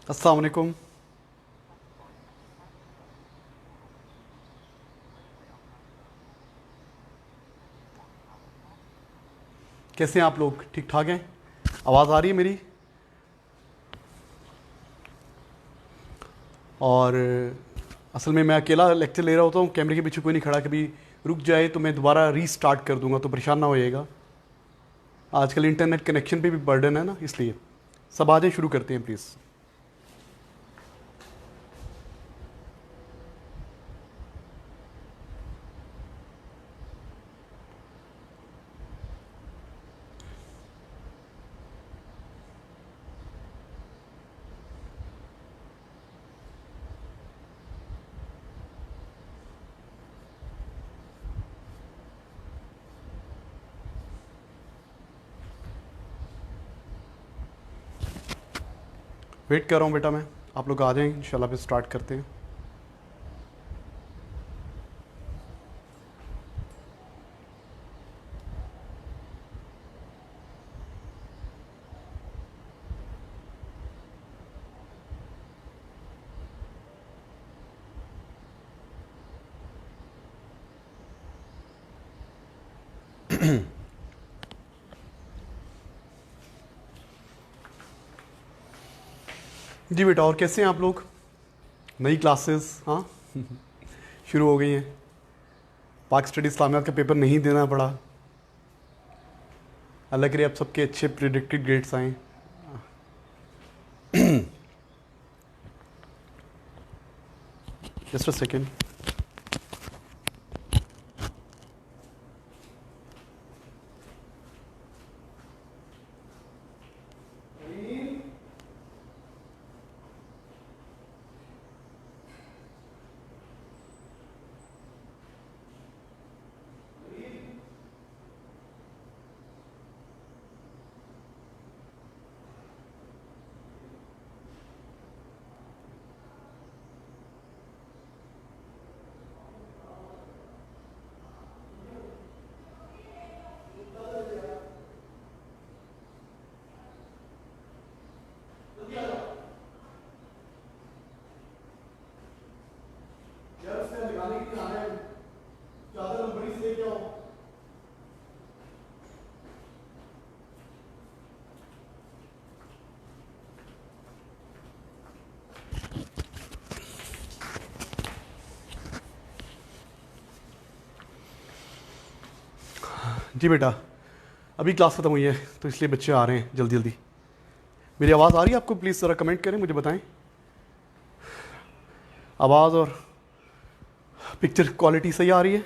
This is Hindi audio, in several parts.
अस्सलाम वालेकुम। कैसे हैं आप लोग? ठीक ठाक हैं? आवाज़ आ रही है मेरी? और असल में मैं अकेला लेक्चर ले रहा होता हूँ, कैमरे के पीछे कोई नहीं खड़ा। कभी रुक जाए तो मैं दोबारा रीस्टार्ट कर दूंगा, तो परेशान ना होइएगा। आजकल इंटरनेट कनेक्शन पे भी बर्डन है ना, इसलिए सब आ जाए, शुरू करते हैं प्लीज़। वेट कर रहा हूँ बेटा मैं, आप लोग आ जाएं, इंशाल्लाह फिर स्टार्ट करते हैं। जी बेटा, और कैसे हैं आप लोग? नई क्लासेस हाँ शुरू हो गई हैं। पाक स्टडी इस्लामियात का पेपर नहीं देना पड़ा। अल्लाह करे आप सबके अच्छे प्रिडिक्टेड ग्रेड्स आएँ। Just a second. जी बेटा, अभी क्लास ख़त्म हुई है तो इसलिए बच्चे आ रहे हैं जल्दी जल्दी। मेरी आवाज़ आ रही है आपको? प्लीज़ ज़रा कमेंट करें, मुझे बताएं आवाज़ और पिक्चर क्वालिटी सही आ रही है?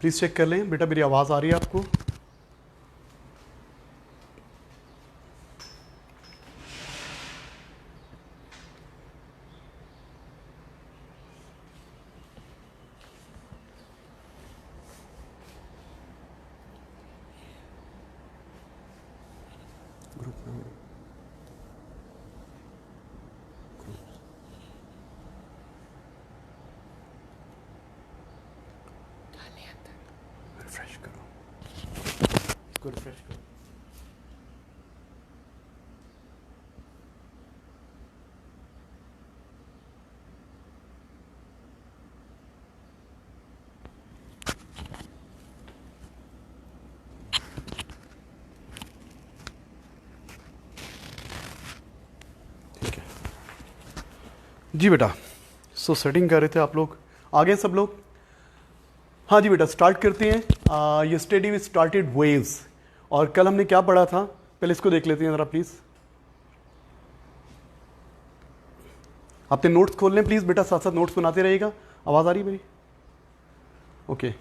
प्लीज़ चेक कर लें बेटा, मेरी आवाज़ आ रही है आपको? रिफ्रेश करो, इसको रिफ्रेश करो। ठीक है जी बेटा, सो सेटिंग कर रहे थे आप लोग, आ गए सब लोग? हाँ जी बेटा, स्टार्ट करते हैं। यस्टरडे वी स्टार्टेड वेव्स, और कल हमने क्या पढ़ा था? पहले इसको देख लेते हैं ज़रा प्लीज़। आपने नोट्स खोल लें प्लीज़ बेटा, साथ साथ नोट्स बनाते रहिएगा। आवाज़ आ रही है मेरी? ओके।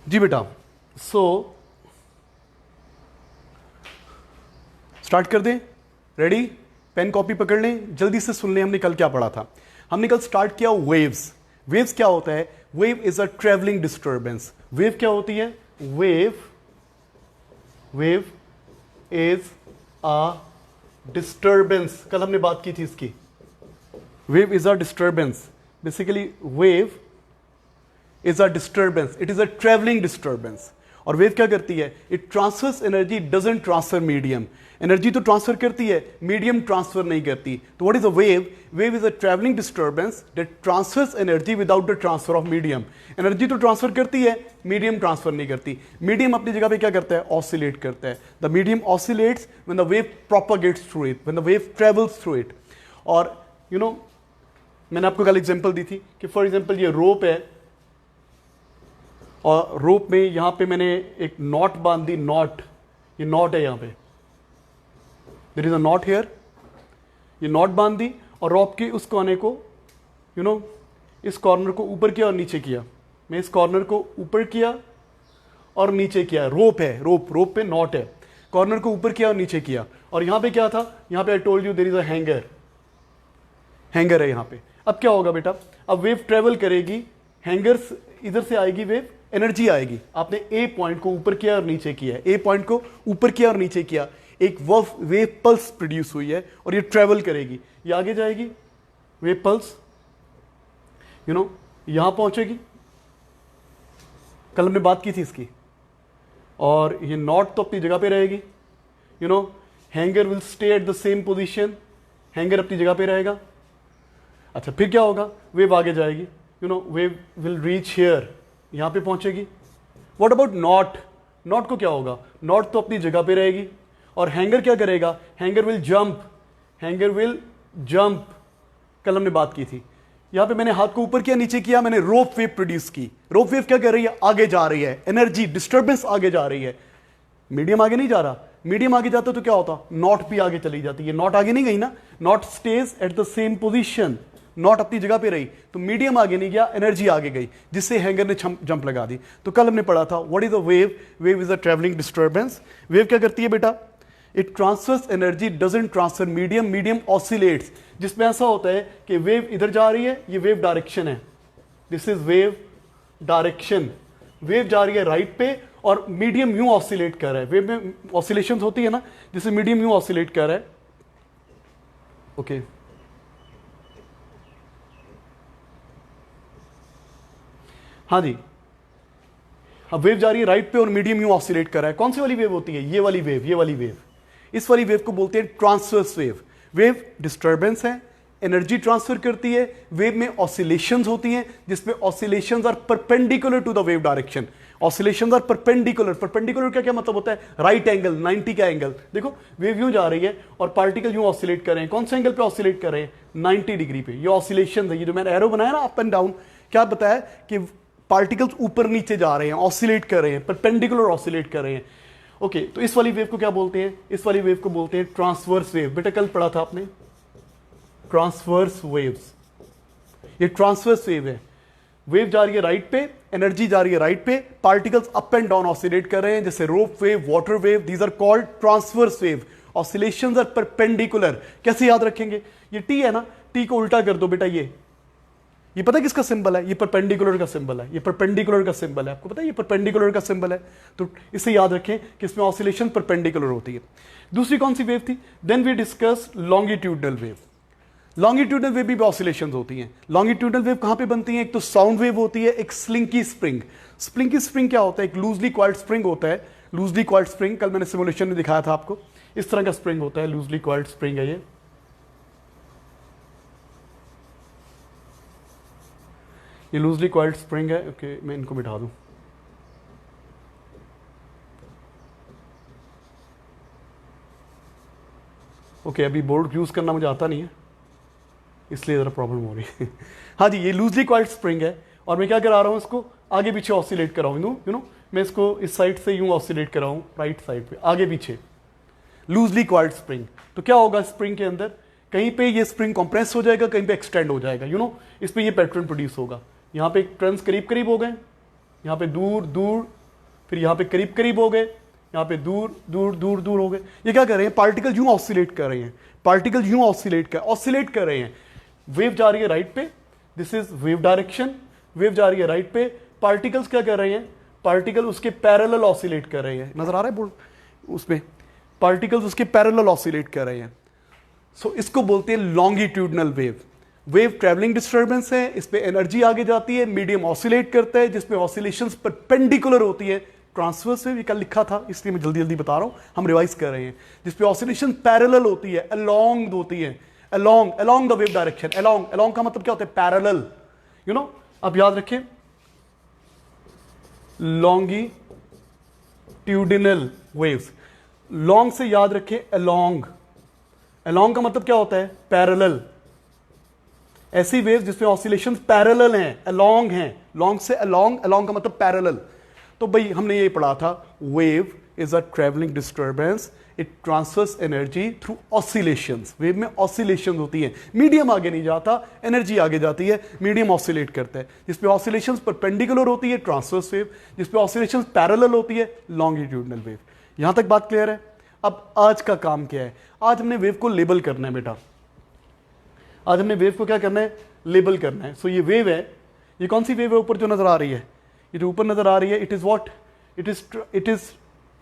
जी बेटा, सो स्टार्ट कर दें? रेडी? पेन कॉपी पकड़ लें, जल्दी से सुन लें हमने कल क्या पढ़ा था। हमने कल स्टार्ट किया वेव्स। वेव्स क्या होता है? Wave is a travelling disturbance. Wave क्या होती है? Wave is a disturbance. कल हमने बात की थी इसकी। Wave is a disturbance. Basically wave is a disturbance, it is a traveling disturbance। और वेव क्या करती है? It transfers energy, doesn't transfer medium. Energy तो ट्रांसफर करती है, मीडियम ट्रांसफर नहीं करती। तो what is a wave? Wave is a travelling disturbance that transfers energy without the transfer of medium. Energy तो ट्रांसफर करती है, मीडियम ट्रांसफर नहीं करती। मीडियम अपनी जगह पे क्या करता है? ऑसिलेट करता है। The medium oscillates when the wave propagates through it, when the wave travels through it. और यू नो, मैंने आपको कल एग्जांपल दी थी कि फॉर एग्जांपल ये रोप है, और रोप में यहां पे मैंने एक नॉट बांध दी। नॉट, ये नॉट है यहां पे, there is a knot here. ये नॉट बांध दी और रोप के उस कोने को इस कॉर्नर को ऊपर किया और नीचे किया। मैं इस कॉर्नर को ऊपर किया और नीचे किया। रोप है, रोप पे नॉट है, कॉर्नर को ऊपर किया और नीचे किया। और यहां पे क्या था? यहां पे I told you there is a hanger है यहां पे। अब क्या होगा बेटा? अब वेव ट्रेवल करेगी, हैंगर्स इधर से आएगी, वेव एनर्जी आएगी। आपने ए पॉइंट को ऊपर किया और नीचे किया, ए पॉइंट को ऊपर किया और नीचे किया, एक वेव पल्स प्रोड्यूस हुई है और ये ट्रेवल करेगी, ये आगे जाएगी, वेव पल्स यहां पहुंचेगी। कल हमने बात की थी इसकी। और ये नॉट तो अपनी जगह पे रहेगी। Hanger will stay at the same position, hanger अपनी जगह पे रहेगा। अच्छा, फिर क्या होगा? वेव आगे जाएगी, वेव विल रीच हियर, यहां पे पहुंचेगी। What about not? नॉट को क्या होगा? नॉट तो अपनी जगह पे रहेगी। और हैंगर क्या करेगा? Hanger will jump. कल हमने बात की थी। यहां पे मैंने हाथ को ऊपर किया, नीचे किया, मैंने रोप वेव प्रोड्यूस की। रोप वेव क्या कर रही है? आगे जा रही है, एनर्जी डिस्टर्बेंस आगे जा रही है। मीडियम आगे नहीं जा रहा। मीडियम आगे जाता तो क्या होता? नॉट भी आगे चली जाती है। नॉट आगे नहीं गई ना, not stage at the same position. Not अपनी जगह पे रही, तो मीडियम आगे नहीं गया, एनर्जी आगे गई, जिससे हैंगर ने जंप लगा दी। तो कल हमने पढ़ा था what is a wave? Wave is a travelling disturbance. Wave क्या करती है बेटा? It transfers energy, doesn't transfer medium. Medium oscillates, जिसमें ऐसा होता है कि वेव इधर जा रही है, ये वेव डायरेक्शन है, this is wave direction. Wave जा रही है राइट पे और मीडियम यूं ऑसिलेट कर रहा है। वेव में ऑसिलेशंस होती है ना, जिससे मीडियम यूं ऑसिलेट कर रहा है। ओके हाँ जी, अब वेव जा रही है राइट पे और मीडियम यूं ऑसिलेट कर रहा है। कौन सी वाली वेव होती है? ये वाली वेव। इस वाली वेव को बोलते हैं ट्रांसवर्स वेव। वेव डिस्टर्बेंस है, एनर्जी ट्रांसफर करती है। वेव में ऑसिलेशंस होती हैं, जिसमें oscillations are perpendicular to the wave direction. Oscillations are perpendicular. Perpendicular का क्या मतलब होता है? राइट एंगल, 90 का एंगल। देखो वेव यूं जा रही है और पार्टिकल यूं ऑसिलेट कर रहे हैं। कौन से एंगल पे ऑसिलेट कर रहे हैं? 90 डिग्री पे। ये ऑसिलेशन है। ये जो मैंने एरो बनाया ना अप एंड डाउन, क्या बताया कि पार्टिकल्स ऊपर नीचे जा रहे हैं, ऑसिलेट कर रहे हैं, परपेंडिकुलर ऑसिलेट कर रहे हैं। ओके, तो इस वाली वेव को क्या बोलते हैं? इस वाली वेव को बोलते हैं ट्रांसवर्स वेव। बेटा कल पढ़ा था आपने ट्रांसवर्स वेव्स। ये ट्रांसवर्स वेव है। वेव जा रही है राइट पे, एनर्जी जा रही है राइट पे, particles up and down oscillate कर रहे हैं, जैसे rope wave, water wave. These are called transverse wave. Oscillations are perpendicular. कैसे याद रखेंगे? ये टी है ना, टी को उल्टा कर दो बेटा। ये पता है किसका सिंबल है? ये परपेंडिकुलर का सिंबल है। ये परपेंडिकुलर का सिंबल है, आपको पता है ये परपेंडिकुलर का सिंबल है। तो इसे याद रखें कि इसमें ऑसिलेशन परपेंडिकुलर होती है। दूसरी कौन सी वेव थी? Then we discuss longitudinal wave. Longitudinal wave भी ऑसिलेशन होती हैं। लॉन्गिट्यूडनल वेव कहां पे बनती है? एक तो साउंड वेव होती है, एक स्लिंकी स्प्रिंग। स्प्रिंकी स्प्रिंग क्या होता है? एक लूजली कॉइल्ड स्प्रिंग होता है। लूजली कॉइल्ड स्प्रिंग कल मैंने सिमुलेशन में दिखाया था आपको। इस तरह का स्प्रिंग होता है, लूजली कॉइल्ड स्प्रिंग है ये। ये लूजली कॉइल्ड स्प्रिंग है। ओके मैं इनको बिठा दूं। ओके अभी बोर्ड यूज़ करना मुझे आता नहीं है, इसलिए ज़रा प्रॉब्लम हो रही है। हाँ जी, ये लूजली कॉइल्ड स्प्रिंग है और मैं क्या करा रहा हूँ, इसको आगे पीछे ऑसिलेट कर रहा हूँ। यू नो मैं इसको इस साइड से यूँ ऑसिलेट कर रहा हूँ, राइट साइड पे आगे पीछे, लूजली कॉइल्ड स्प्रिंग। तो क्या होगा स्प्रिंग के अंदर, कहीं पे ये स्प्रिंग कंप्रेस हो जाएगा, कहीं पे एक्सटेंड हो जाएगा। यू नो इस पे ये पैटर्न प्रोड्यूस होगा। यहाँ पे टर्न्स करीब करीब हो गए, यहाँ पे दूर दूर, फिर यहाँ पे करीब करीब हो गए, यहाँ पे दूर दूर दूर दूर हो गए। ये क्या कर रहे हैं, पार्टिकल यूं ऑसिलेट कर रहे हैं, पार्टिकल यूं ऑसिलेट कर रहे हैं। वेव जा रही है राइट पे, this is wave direction, wave जा रही है राइट पे, पार्टिकल्स क्या कर रहे हैं, पार्टिकल उसके पैरेलल ऑसिलेट कर रहे हैं। नजर आ रहा है बोर्ड उसमें, पार्टिकल्स उसके पैरेलल ऑसिलेट कर रहे हैं। सो इसको बोलते हैं longitudinal wave. Wave travelling disturbance है, इस पे एनर्जी आगे जाती है, मीडियम ऑसिलेट करता है, जिसपे ऑसिलेशंस परपेंडिकुलर होती है। ट्रांसवर्स वेव कल लिखा था, इसलिए मैं जल्दी जल्दी बता रहा हूं, हम रिवाइज कर रहे हैं। जिसपे ऑसिलेशन पैरेलल होती है, अलोंग होती है, along the wave direction. Along का मतलब क्या होता है, पैरेलल। यू नो अब याद रखिए, लॉन्गिट्यूडिनल वेव्स, लॉन्ग से याद रखिए अलोंग का मतलब क्या होता है, पैरेलल। ऐसी वेव जिसमें ऑसिलेशंस पैरेलल हैं, अलोंग हैं, लॉन्ग से अलोंग का मतलब पैरेलल। तो भाई हमने ये पढ़ा था, wave is a travelling disturbance, it transfers energy through oscillations. Wave में ऑसिलेशंस होती है, मीडियम आगे नहीं जाता, एनर्जी आगे जाती है, मीडियम ऑसिलेट करता है। जिसपे ऑसिलेशंस परपेंडिकुलर होती है ट्रांसवर्स वेव, जिसपे ऑसिलेशंस पैरेलल होती है लॉन्गिट्यूडनल वेव। यहां तक बात क्लियर है। अब आज का काम क्या है, आज हमने वेव को लेबल करना है बेटा। आज हमने वेव को क्या करना है, लेबल करना है। सो ये वेव है, ये कौन सी वेव है ऊपर जो नजर आ रही है, ये जो ऊपर नजर आ रही है, it is what, it is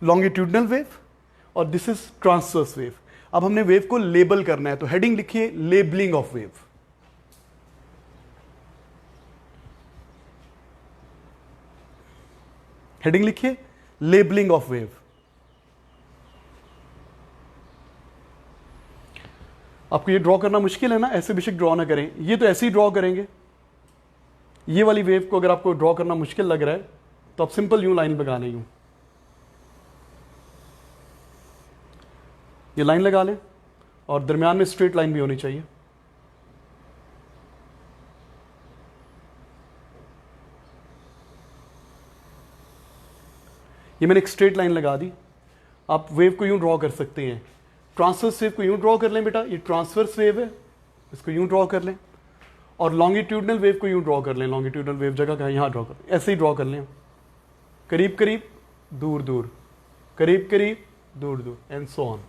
longitudinal wave और दिस इज ट्रांसवर्स वेव। अब हमने वेव को लेबल करना है, तो हेडिंग लिखिए लेबलिंग ऑफ वेव। हेडिंग लिखिए लेबलिंग ऑफ वेव। आपको ये ड्रॉ करना मुश्किल है ना, ऐसे बेशक ड्रॉ ना करें, ये तो ऐसे ही ड्रॉ करेंगे। ये वाली वेव को अगर आपको ड्रॉ करना मुश्किल लग रहा है तो आप सिंपल यूं लाइन लगा लें, यूं ये लाइन लगा लें और दरमियान में स्ट्रेट लाइन भी होनी चाहिए। ये मैंने एक स्ट्रेट लाइन लगा दी। आप वेव को यूं ड्रॉ कर सकते हैं, ट्रांसवर्स वेव को यूं ड्रॉ कर लें बेटा, ये ट्रांसवर्स वेव है, इसको यूं ड्रॉ कर लें, और लॉन्गिट्यूडनल वेव को यूं ड्रॉ कर लें। लॉन्गिट्यूडनल वेव जगह कहाँ, यहां ड्रॉ कर, ऐसे ही ड्रॉ कर लें, करीब करीब दूर दूर, करीब करीब दूर दूर, and so on.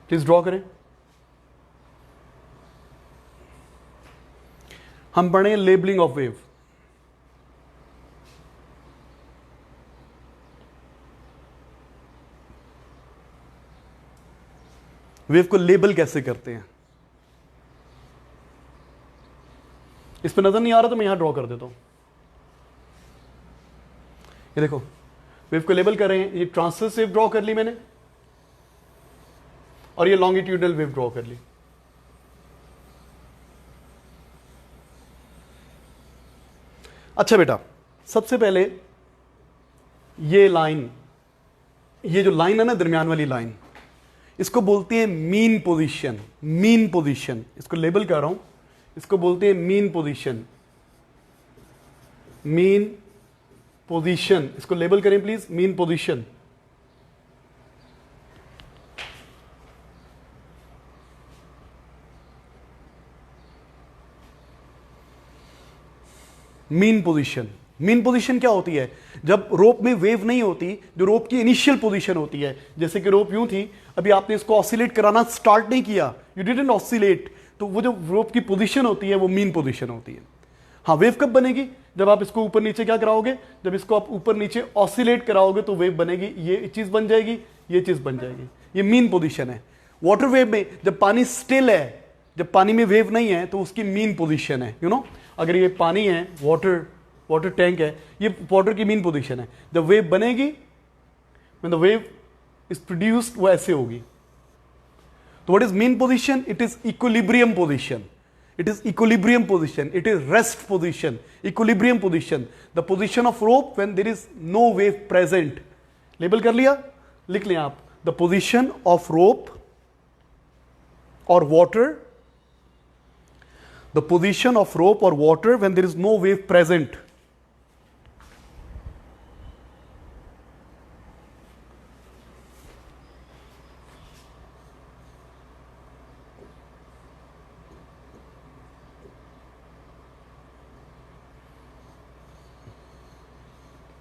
Please draw करें। हम पढ़े लेबलिंग ऑफ वेव। वेव को लेबल कैसे करते हैं, इस पर नजर नहीं आ रहा तो मैं यहां ड्रॉ कर देता हूं। ये देखो वेव को लेबल कर रहे हैं, ये ट्रांसवर्स वेव ड्रॉ कर ली मैंने और ये लॉन्गिट्यूडनल वेव ड्रॉ कर ली। अच्छा बेटा, सबसे पहले ये लाइन, ये जो लाइन है ना दरमियान वाली लाइन, इसको बोलते हैं मीन पोजीशन। मीन पोजीशन, इसको लेबल कर रहा हूं, इसको बोलते हैं मीन पोजीशन। मीन पोजीशन, इसको लेबल करें please, mean position. Mean position, mean position क्या होती है, जब रोप में वेव नहीं होती, जो रोप की इनिशियल पोजीशन होती है, जैसे कि रोप यूं थी, अभी आपने इसको ऑसिलेट कराना स्टार्ट नहीं किया, यू डिडंट ऑसिलेट, तो वो जो रोप की पोजीशन होती है वो मीन पोजीशन होती है। हाँ, वेव कब बनेगी, जब आप इसको ऊपर नीचे क्या कराओगे, जब इसको आप ऊपर नीचे ऑसिलेट कराओगे तो वेव बनेगी, ये चीज बन जाएगी, ये चीज बन जाएगी, ये मीन पोजीशन है। वाटर वेव में जब पानी स्टिल है, जब पानी में वेव नहीं है तो उसकी मीन पोजीशन है। यू नो अगर ये पानी है, वाटर टैंक है, ये वाटर की मीन पोजीशन है। जब वेव बनेगी, when the wave is produced, वो ऐसे होगी। तो what is mean position, it is equilibrium position. It is equilibrium position. It is rest position. Equilibrium position. The position of rope when there is no wave present. Label कर लिया? लिख लें आप. The position of rope or water. The position of rope or water when there is no wave present.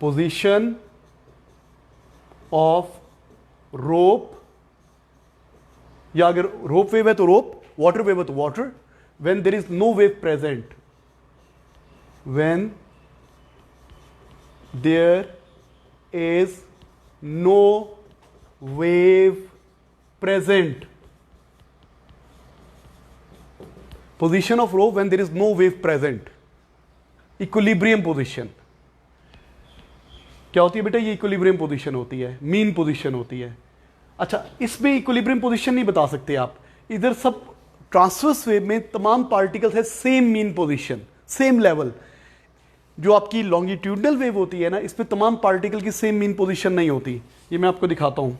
Position of rope, या अगर रोप वेव है तो रोप, वाटर वेव है तो water, when there is no wave present. When there is no wave present. Position of rope when there is no wave present. Equilibrium position. क्या होती है बेटा? ये इक्विलिब्रियम पोजीशन होती है, मीन पोजीशन होती है. अच्छा, इसमें इक्विलिब्रियम पोजीशन नहीं बता सकते आप. इधर सब ट्रांसवर्स वेव में तमाम पार्टिकल्स है same mean position, same level. जो आपकी लॉन्गिट्यूडनल वेव होती है ना, इसमें तमाम पार्टिकल की सेम मीन पोजीशन नहीं होती. ये मैं आपको दिखाता हूं.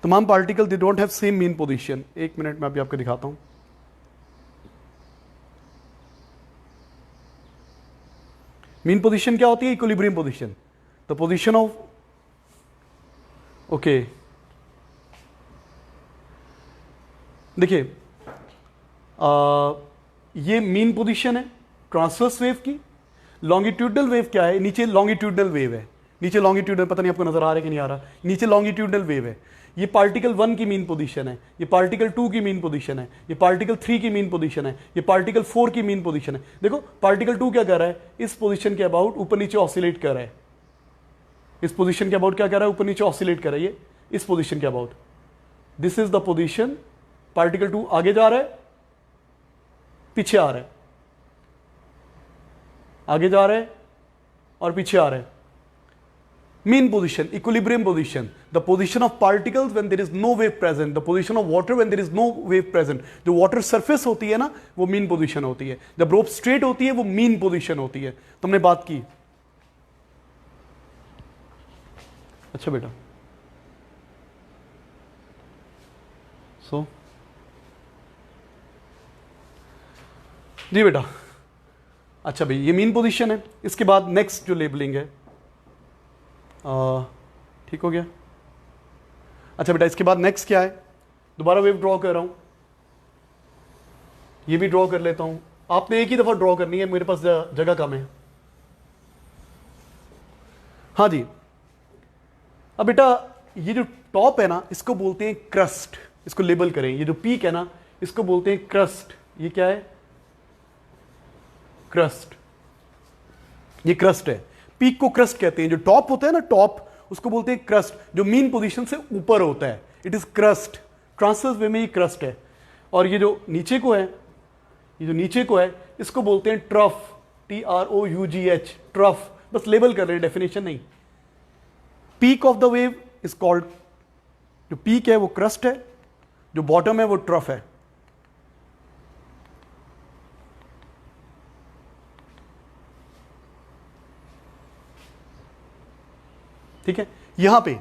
तमाम particle they don't have same mean position. एक मिनट में अभी आपको दिखाता हूं. मीन पोजीशन क्या होती है? Equilibrium position. The position of, okay, देखिए ये मीन पोजीशन है ट्रांसवर्स वेव की. लॉन्गिट्यूडनल वेव क्या है? नीचे लॉन्गिट्यूडनल वेव है. नीचे लॉन्गिट्यूडनल, पता नहीं आपको नजर आ रहा है कि नहीं आ रहा. नीचे लॉन्गिट्यूडनल वेव है. ये पार्टिकल 1 की मीन पोजीशन है, ये पार्टिकल 2 की मीन पोजीशन है, ये पार्टिकल 3 की मीन पोजीशन है, ये पार्टिकल 4 की मीन पोजीशन है. देखो पार्टिकल 2 क्या कर रहा है? इस पोजीशन के अबाउट ऊपर नीचे ऑसिलेट कर रहा है. इस पोजीशन के अबाउट क्या कर रहा है? ऊपर नीचे ऑसिलेट कर रहा है. ये इस पोजीशन के about. This is the position. Particle 2 आगे जा रहा है, पीछे आ रहा है, आगे जा रहा है और पीछे आ रहा है. Mean position, equilibrium position, the position of particles when there is no wave present, the position of water when there is no wave present. जो water surface होती है ना, वो mean position होती है. जब rope straight होती है, वो mean position होती है. तुमने बात की. अच्छा बेटा. So जी बेटा. अच्छा भाई, ये mean position है. इसके बाद next जो labeling है, ठीक हो गया. अच्छा बेटा, इसके बाद नेक्स्ट क्या है? दोबारा वेव ड्रॉ कर रहा हूं. ये भी ड्रॉ कर लेता हूं. आपने एक ही दफा ड्रॉ करनी है, मेरे पास जगह कम है. हाँ जी. अब बेटा ये जो टॉप है ना, इसको बोलते हैं क्रस्ट. इसको लेबल करें. ये जो पीक है ना, इसको बोलते हैं क्रस्ट. ये क्या है? क्रस्ट. ये क्रस्ट है. पीक को क्रस्ट कहते हैं. जो टॉप होता है ना, टॉप, उसको बोलते हैं क्रस्ट. जो मीन पोजीशन से ऊपर होता है, इट इज क्रस्ट. ट्रांसवर्स वे में ये क्रस्ट है. और ये जो नीचे को है, ये जो नीचे को है, इसको बोलते हैं ट्रफ. TROUGH, trough. बस लेबल कर रहे हैं, डेफिनेशन नहीं. Peak of the wave is called, जो पीक है वो क्रस्ट है, जो बॉटम है वो ट्रफ है. ठीक है. यहां पे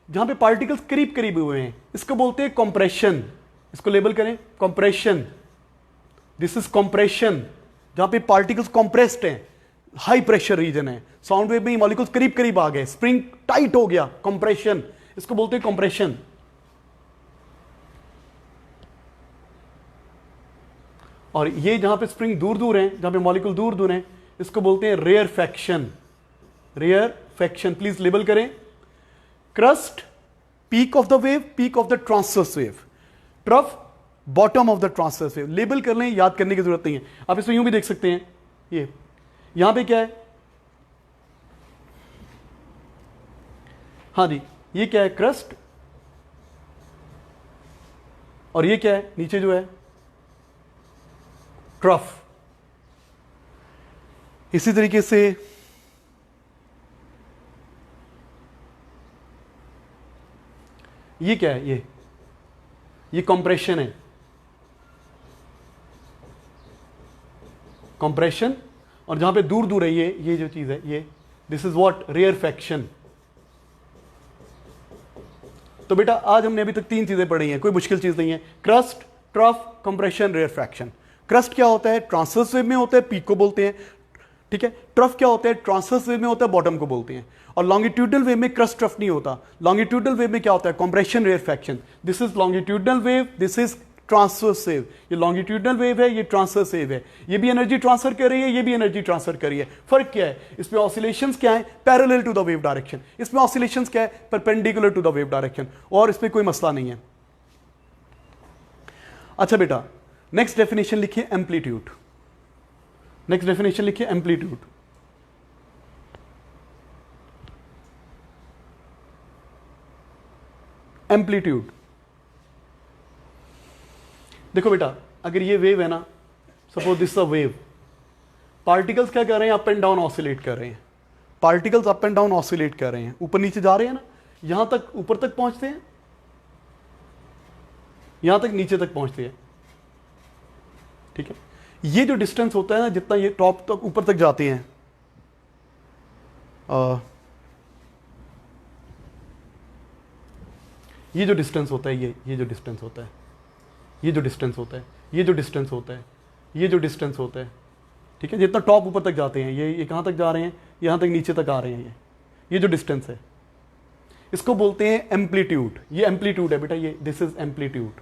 जहां पे पार्टिकल्स करीब करीब हुए हैं, इसको बोलते हैं कंप्रेशन. इसको लेबल करें, कंप्रेशन. This is compression. जहां पे पार्टिकल्स कंप्रेस्ड हैं, हाई प्रेशर रीजन है. साउंड वेव में मॉलिक्यूल्स करीब करीब आ गए, स्प्रिंग टाइट हो गया, कंप्रेशन. इसको बोलते हैं कंप्रेशन. और ये जहां पे स्प्रिंग दूर दूर हैं, जहां पे मॉलिक्यूल दूर दूर हैं, इसको बोलते हैं रेयरफेक्शन. रेयरफेक्शन. प्लीज लेबल करें. Crust, peak of the wave, peak of the transverse wave. Trough, bottom of the transverse wave. Label कर लें, याद करने की जरूरत नहीं है. आप इसमें यूं भी देख सकते हैं. ये यहां पे क्या है? हाँ जी, ये क्या है? क्रस्ट. और ये क्या है नीचे जो है? ट्रफ. इसी तरीके से ये क्या है? ये कंप्रेशन है. कंप्रेशन, और जहां पे दूर दूर है ये जो चीज है ये, दिस इज व्हाट, रेयरफैक्शन। तो बेटा आज हमने अभी तक 3 चीजें पढ़ी हैं, कोई मुश्किल चीज नहीं है। Crust, trough, compression, rarefaction. Crust क्या होता है? ट्रांसवर्स वेव में होता है, पीक को बोलते हैं, ठीक है। ट्रफ क्या होता है? ट्रांसवर्स वेव में होता है, बॉटम को बोलते हैं। और लॉन्गिट्यूडनल वेव में क्रस्ट ट्रफ नहीं होता। लॉन्गिट्यूडनल वेव में क्या होता है? Compression, rarefaction. This is longitudinal wave, this is transverse wave. ये लॉन्गिट्यूडनल वेव है, ये ट्रांसवर्स वेव है। ये भी एनर्जी ट्रांसफर कर रही है, ये भी एनर्जी ट्रांसफर कर रही है। फर्क क्या है? इसमें ऑसिलेशंस क्या है? Parallel to the wave direction. इसमें ऑसिलेशंस क्या है? Perpendicular to the wave direction. और इसमें कोई मसला नहीं है। अच्छा बेटा, नेक्स्ट डेफिनेशन लिखिए एम्पलीट्यूड। नेक्स्ट डेफिनेशन लिखिए एम्पलीट्यूड। एम्पलीट्यूड, देखो बेटा, अगर ये वेव है ना, suppose this a wave, particles क्या कर रहे हैं? अप एंड डाउन ऑसिलेट कर रहे हैं। Particles up and down oscillate कर रहे हैं, ऊपर नीचे जा रहे हैं ना, यहां तक ऊपर तक पहुंचते हैं, यहां तक नीचे तक पहुंचते हैं, ठीक है। ये जो डिस्टेंस होता है ना, जितना ये टॉप तक ऊपर तक जाते हैं, ये जो डिस्टेंस होता है, ये जो डिस्टेंस होता है, ये जो डिस्टेंस होता है, ये जो डिस्टेंस होता है, ये जो डिस्टेंस होता है, ठीक है, जितना टॉप ऊपर तक जाते हैं, ये कहाँ तक जा रहे हैं? यहाँ तक नीचे तक आ रहे हैं। ये जो डिस्टेंस है, इसको बोलते हैं एम्पलीट्यूड। ये एम्पलीट्यूड है बेटा, ये this is amplitude.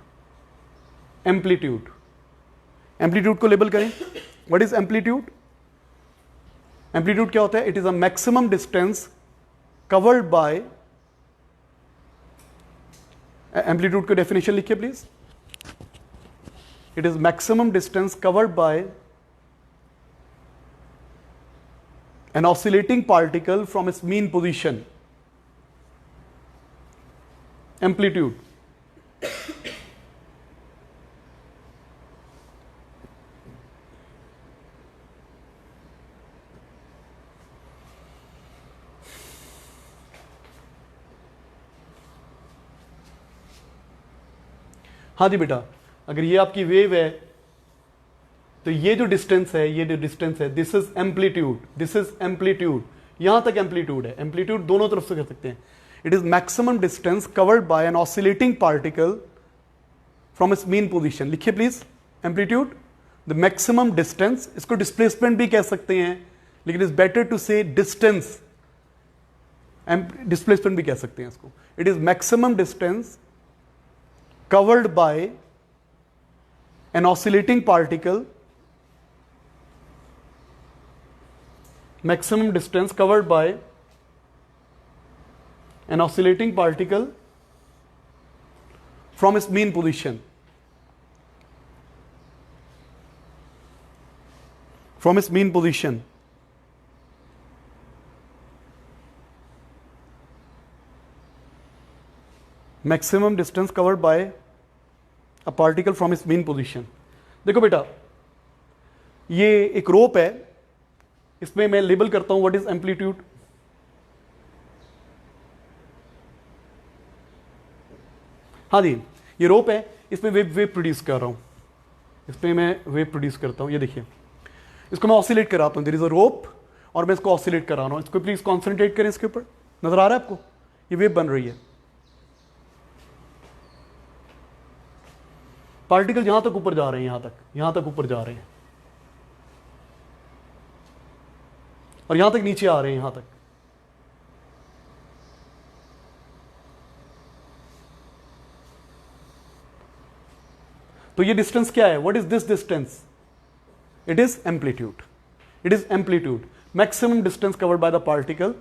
Amplitude, amplitude को लेबल करें। What is amplitude? एम्पलीट्यूड क्या होता है? It is a maximum distance covered bye, amplitude की डेफिनेशन लिखिए please. It is maximum distance covered by an oscillating particle from its mean position. Amplitude. हाँ जी बेटा, अगर ये आपकी वेव है तो ये जो डिस्टेंस है, ये जो डिस्टेंस है, this is amplitude, this is amplitude. यहां तक एम्पलीट्यूड है। एम्पलीट्यूड दोनों तरफ से कर सकते हैं। It is maximum distance covered by an oscillating particle from its mean position. लिखिए please, amplitude, the maximum distance. इसको डिस्प्लेसमेंट भी कह सकते हैं, लेकिन is better to say distance, displacement भी कह सकते हैं इसको। It is maximum distance covered by an oscillating particle, maximum distance covered by an oscillating particle from its mean position, from its mean position. Maximum distance covered by a particle from its mean position. देखो बेटा, ये एक रोप है, इसमें मैं लेबल करता हूं व्हाट इज एम्पलीट्यूड। हाँ जी, ये रोप है, इसमें वेव प्रोड्यूस कर रहा हूं, इसमें मैं वेव प्रोड्यूस करता हूं। ये देखिए, इसको मैं ऑसिलेट कराता हूं। देयर इज अ रोप और मैं इसको ऑसिलेट करा रहा हूं। इसको प्लीज कॉन्सेंट्रेट करें, इसके ऊपर नजर आ रहा है आपको? ये वेव बन रही है। पार्टिकल यहां तक ऊपर जा रहे हैं, यहां तक ऊपर जा रहे हैं, और यहां तक नीचे आ रहे हैं, यहां तक। तो ये डिस्टेंस क्या है? What is this distance? It is amplitude. It is amplitude, maximum distance covered by the particle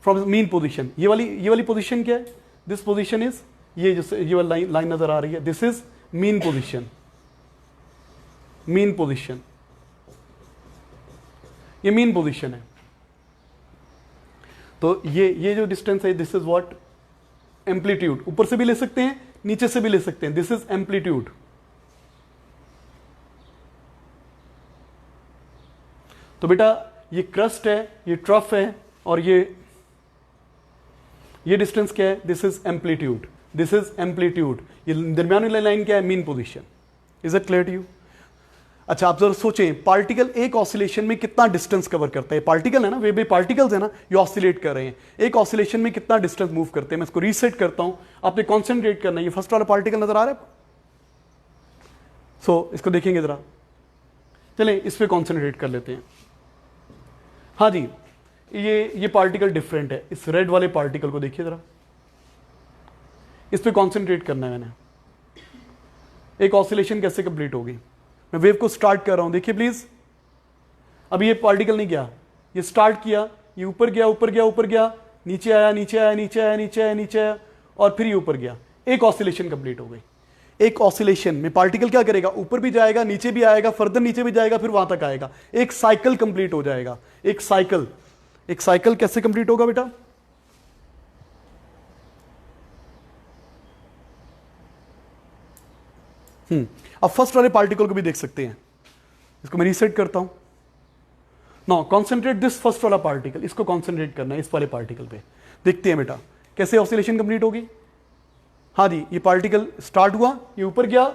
from mean position. ये वाली पोजीशन क्या है? दिस पोजीशन इज, ये वाली लाइन नजर आ रही है, this is mean position. Mean position, ये मीन पोजीशन है। तो ये जो डिस्टेंस है, दिस इज व्हाट एम्पलीट्यूड। ऊपर से भी ले सकते हैं, नीचे से भी ले सकते हैं, दिस इज एम्पलीट्यूड। तो बेटा, ये क्रस्ट है, ये ट्रफ है, और ये डिस्टेंस क्या है? This is amplitude, this is amplitude. ये दरमियानी लाइन क्या है? Mean position. Is it clear to you? अच्छा आप जरा सोचें, पार्टिकल एक ऑसिलेशन में कितना डिस्टेंस कवर करता है? पार्टिकल है ना, वे पार्टिकल्स है ना, ये ऑसिलेट कर रहे हैं, एक ऑसिलेशन में कितना डिस्टेंस मूव करते हैं? मैं इसको रीसेट करता हूं, आपने कॉन्सेंट्रेट करना है। ये फर्स्ट वाला पार्टिकल नजर आ रहा है? सो इसको देखेंगे जरा, चलें इस पे कॉन्सेंट्रेट कर लेते हैं। हाँ जी, ये पार्टिकल डिफरेंट है। इस रेड वाले पार्टिकल को देखिए जरा, इस पे कॉन्सेंट्रेट करना है मैंने। एक ऑसिलेशन कैसे कंप्लीट होगी? मैं वेव को स्टार्ट कर रहा हूं, देखिए प्लीज। अभी ये पार्टिकल नहीं गया, ये स्टार्ट किया, ये ऊपर गया, ऊपर गया, ऊपर गया, नीचे आया, नीचे आया, नीचे आया, नीचे आया, नीचे आया, और फिर ये ऊपर गया। एक ऑसिलेशन कंप्लीट हो गई। एक ऑसिलेशन में पार्टिकल क्या करेगा? ऊपर भी जाएगा, नीचे भी आएगा, फर्दर नीचे भी जाएगा, फिर वहां तक आएगा। एक साइकिल कंप्लीट हो जाएगा। एक साइकिल कैसे कंप्लीट होगा बेटा? अब फर्स्ट वाले पार्टिकल को भी देख सकते हैं। इसको मैं रीसेट करता हूं। नाउ कॉन्सेंट्रेट दिस फर्स्ट वाला पार्टिकल, इसको कॉन्सेंट्रेट करना है इस वाले पार्टिकल पे। देखते हैं बेटा कैसे ऑसिलेशन कंप्लीट होगी। हाँ जी, ये पार्टिकल स्टार्ट हुआ, ये ऊपर गया,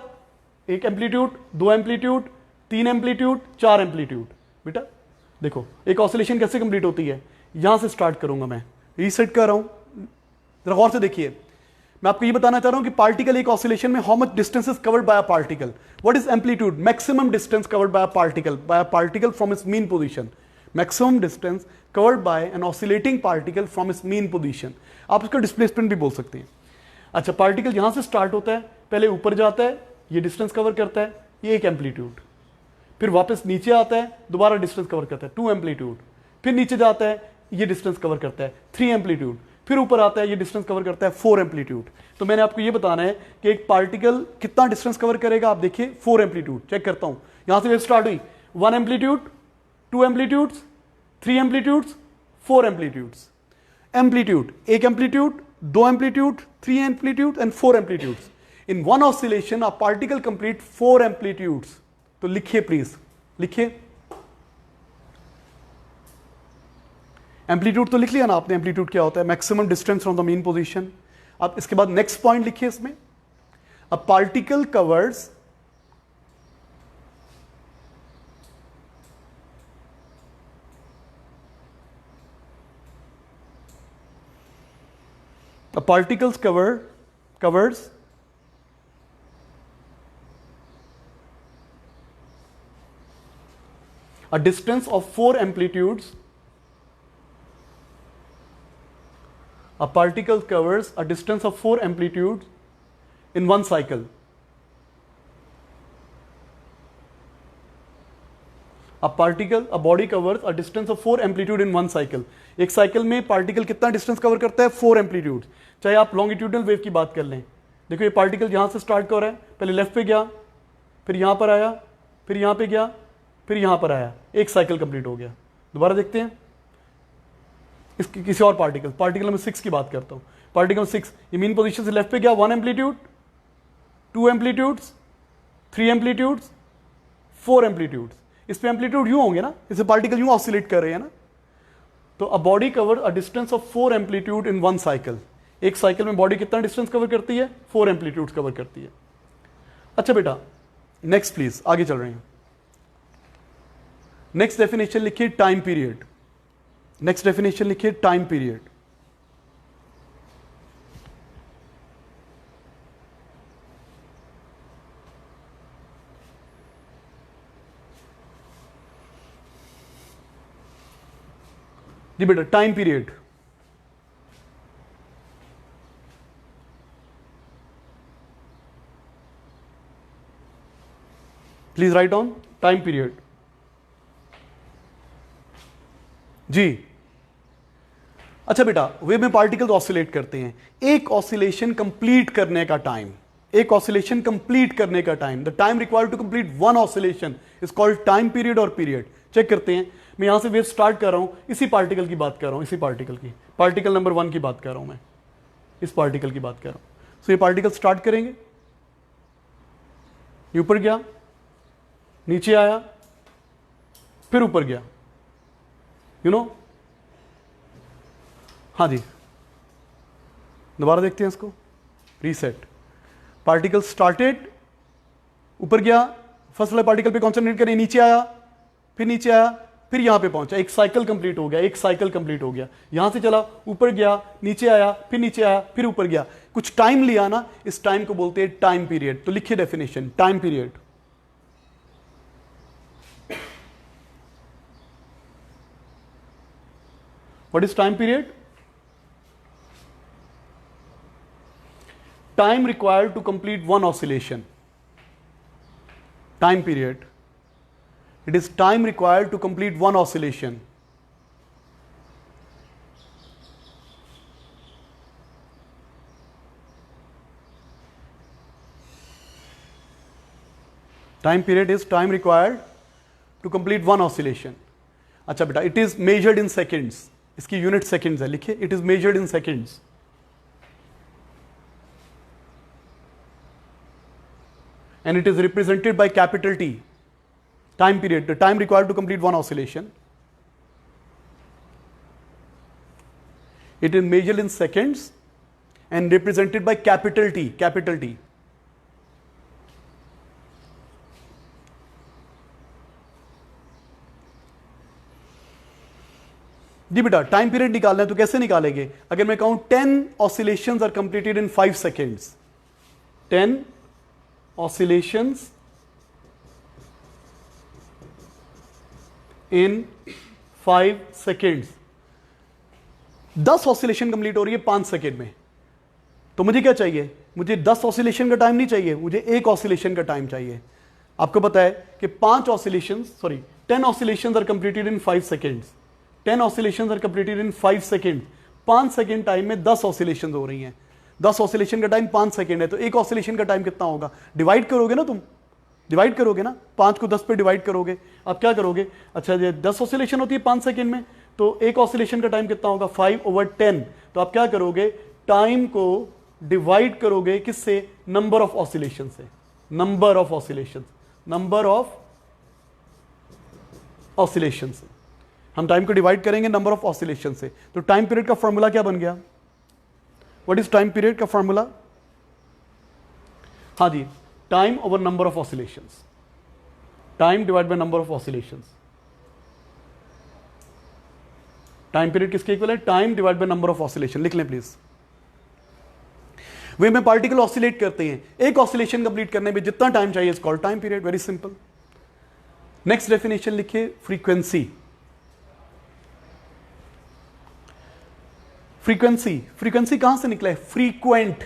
एक एम्पलीट्यूड, दो एम्पलीट्यूड, तीन एम्पलीट्यूड, चार एम्पलीट्यूड। बेटा देखो एक ऑसिलेशन कैसे कंप्लीट होती है। यहां से स्टार्ट करूंगा, मैं रीसेट कर रहा हूं, जरा गौर से देखिए। मैं आपको ये बताना चाह रहा हूं कि पार्टिकल एक ऑसिलेशन में how much distance is covered by a particle. What is amplitude? Maximum distance covered by a particle from its mean position. Maximum distance covered by an oscillating particle from its mean position. आप इसको डिस्प्लेसमेंट भी बोल सकते हैं। अच्छा, पार्टिकल यहां से स्टार्ट होता है, पहले ऊपर जाता है, ये डिस्टेंस कवर करता है, ये एक एम्पलीट्यूड, फिर वापस नीचे आता है, दोबारा डिस्टेंस कवर करता है, 2 एम्पलीट्यूड, फिर नीचे जाता है, ये डिस्टेंस कवर करता है, 3 एम्पलीट्यूड, फिर ऊपर आता है, ये डिस्टेंस कवर करता है, 4 एम्पलीट्यूड। तो मैंने आपको ये बताना है कि एक पार्टिकल कितना डिस्टेंस कवर करेगा। आप देखिए 4 एम्पलीट्यूड, चेक करता हूं, यहां से वेव स्टार्ट हुई, 1 amplitude, 2 amplitudes, 3 amplitudes, 4 amplitudes. Amplitude, एक amplitude, 2 amplitude, 3 amplitude and 4 amplitudes. In one oscillation a particle complete 4 amplitudes. तो लिखिए प्लीज, लिखिए। एम्पलीट्यूड तो लिख लिया ना आपने, एम्पलीट्यूड क्या होता है? Maximum distance from the mean position. अब इसके बाद नेक्स्ट पॉइंट लिखिए इसमें, a particle covers covers a distance of 4 amplitudes. A particle covers a distance of 4 amplitudes in one cycle. A body covers a distance of 4 amplitude in one cycle. एक साइकिल में पार्टिकल कितना डिस्टेंस कवर करता है? 4 एम्पलीट्यूड। चाहे आप लॉन्गिट्यूडनल वेव की बात कर लें, देखो ये पार्टिकल यहां से स्टार्ट कर रहा है, पहले लेफ्ट पे गया, फिर यहां पर आया, फिर यहां पे गया, फिर यहां पर आया, एक साइकिल कंप्लीट हो गया। दोबारा देखते हैं इसकी किसी और पार्टिकल नंबर 6 की बात करता हूं। पार्टिकल 6 ये मीन पोजीशन से लेफ्ट पे गया, 1 एम्पलीट्यूड, 2 एम्पलीट्यूड्स, 3 एम्पलीट्यूड्स, 4 एम्पलीट्यूड्स। इस पे एम्पलीट्यूड यूं होंगे ना, इसे पार्टिकल यूं ऑसिलेट कर रहे हैं ना। तो a body cover a distance of 4 amplitude in one cycle. एक साइकिल में बॉडी कितना डिस्टेंस कवर करती है? 4 एम्पलीट्यूड कवर करती है। अच्छा बेटा नेक्स्ट प्लीज, आगे चल रहे हैं। नेक्स्ट डेफिनेशन लिखिए टाइम पीरियड। नेक्स्ट डेफिनेशन लिखिए टाइम पीरियड। जी बेटा time period, please write on time period. जी अच्छा बेटा, वेव में पार्टिकल्स ऑसिलेट करते हैं। एक ऑसिलेशन कंप्लीट करने का टाइम, एक ऑसिलेशन कंप्लीट करने का time, the time required to complete one oscillation is called time period और पीरियड। चेक करते हैं, मैं यहां से वेव स्टार्ट कर रहा हूं, इसी पार्टिकल की बात कर रहा हूं, इसी पार्टिकल की, पार्टिकल नंबर 1 की बात कर रहा हूं मैं, इस पार्टिकल की बात कर रहा हूं। सो ये पार्टिकल स्टार्ट करेंगे, ये ऊपर गया, नीचे आया, फिर ऊपर गया, यू नो। हाँ जी, दोबारा देखते हैं इसको, रीसेट। पार्टिकल स्टार्टेड, ऊपर गया, फर्स्ट वाले पार्टिकल पे कॉन्सेंट्रेट करें, नीचे आया, फिर नीचे आया, फिर यहां पे पहुंचा, एक साइकिल कंप्लीट हो गया, एक साइकिल कंप्लीट हो गया, यहां से चला, ऊपर गया, नीचे आया, फिर नीचे आया, फिर ऊपर गया, कुछ टाइम लिया ना, इस टाइम को बोलते हैं टाइम पीरियड। तो लिखिए definition, time period. What is time period? Time required to complete one oscillation. Time period, it is time required to complete one oscillation. Time period is time required to complete one oscillation. अच्छा बेटा, it is measured in seconds. इसकी यूनिट सेकेंड्स है, लिखिए it is measured in seconds. And it is represented by capital T. Time period, the time required to complete one oscillation. It is measured in seconds and represented by capital T, capital T. जी बेटा, टाइम पीरियड निकालना है तो कैसे निकालेंगे? अगर मैं कहूं 10 oscillations are completed in 5 seconds, 10 oscillations in 5 seconds, 10 oscillation complete हो रही है 5 सेकेंड में, तो मुझे क्या चाहिए? मुझे 10 ऑसिलेशन का टाइम नहीं चाहिए, मुझे एक ऑसिलेशन का टाइम चाहिए। आपको पता है कि 10 oscillations are completed in 5 seconds, 10 oscillations are completed in 5 second, 5 second time में 10 ऑसिलेशन हो रही हैं, 10 ऑसिलेशन का टाइम 5 सेकेंड है, तो एक ऑसिलेशन का टाइम कितना होगा? डिवाइड करोगे ना, तुम डिवाइड करोगे ना, 5 को 10 पे डिवाइड करोगे, आप क्या करोगे? अच्छा, ये 10 ऑसिलेशन होती है 5 सेकंड में, तो एक ऑसिलेशन का टाइम कितना होगा? 5/10। तो आप क्या करोगे? टाइम को डिवाइड करोगे किससे? नंबर ऑफ ऑसिलेशन से, number of oscillation, number of oscillation से हम टाइम को डिवाइड करेंगे नंबर ऑफ ऑसिलेशन से। तो टाइम पीरियड का फॉर्मूला क्या बन गया? व्हाट इज टाइम पीरियड का फॉर्मूला? हाँ जी, time over number of oscillations, time divide by number of oscillations. Time period किसके इक्वल है? Time divide by number of oscillation. लिख लें प्लीज। वे में पार्टिकल ऑसिलेट करते हैं, एक ऑसिलेशन कंप्लीट करने में जितना टाइम चाहिए is called time period. Very simple. Next definition लिखिए, फ्रीक्वेंसी। फ्रीक्वेंसी, फ्रीक्वेंसी कहां से निकला है? फ्रीक्वेंट,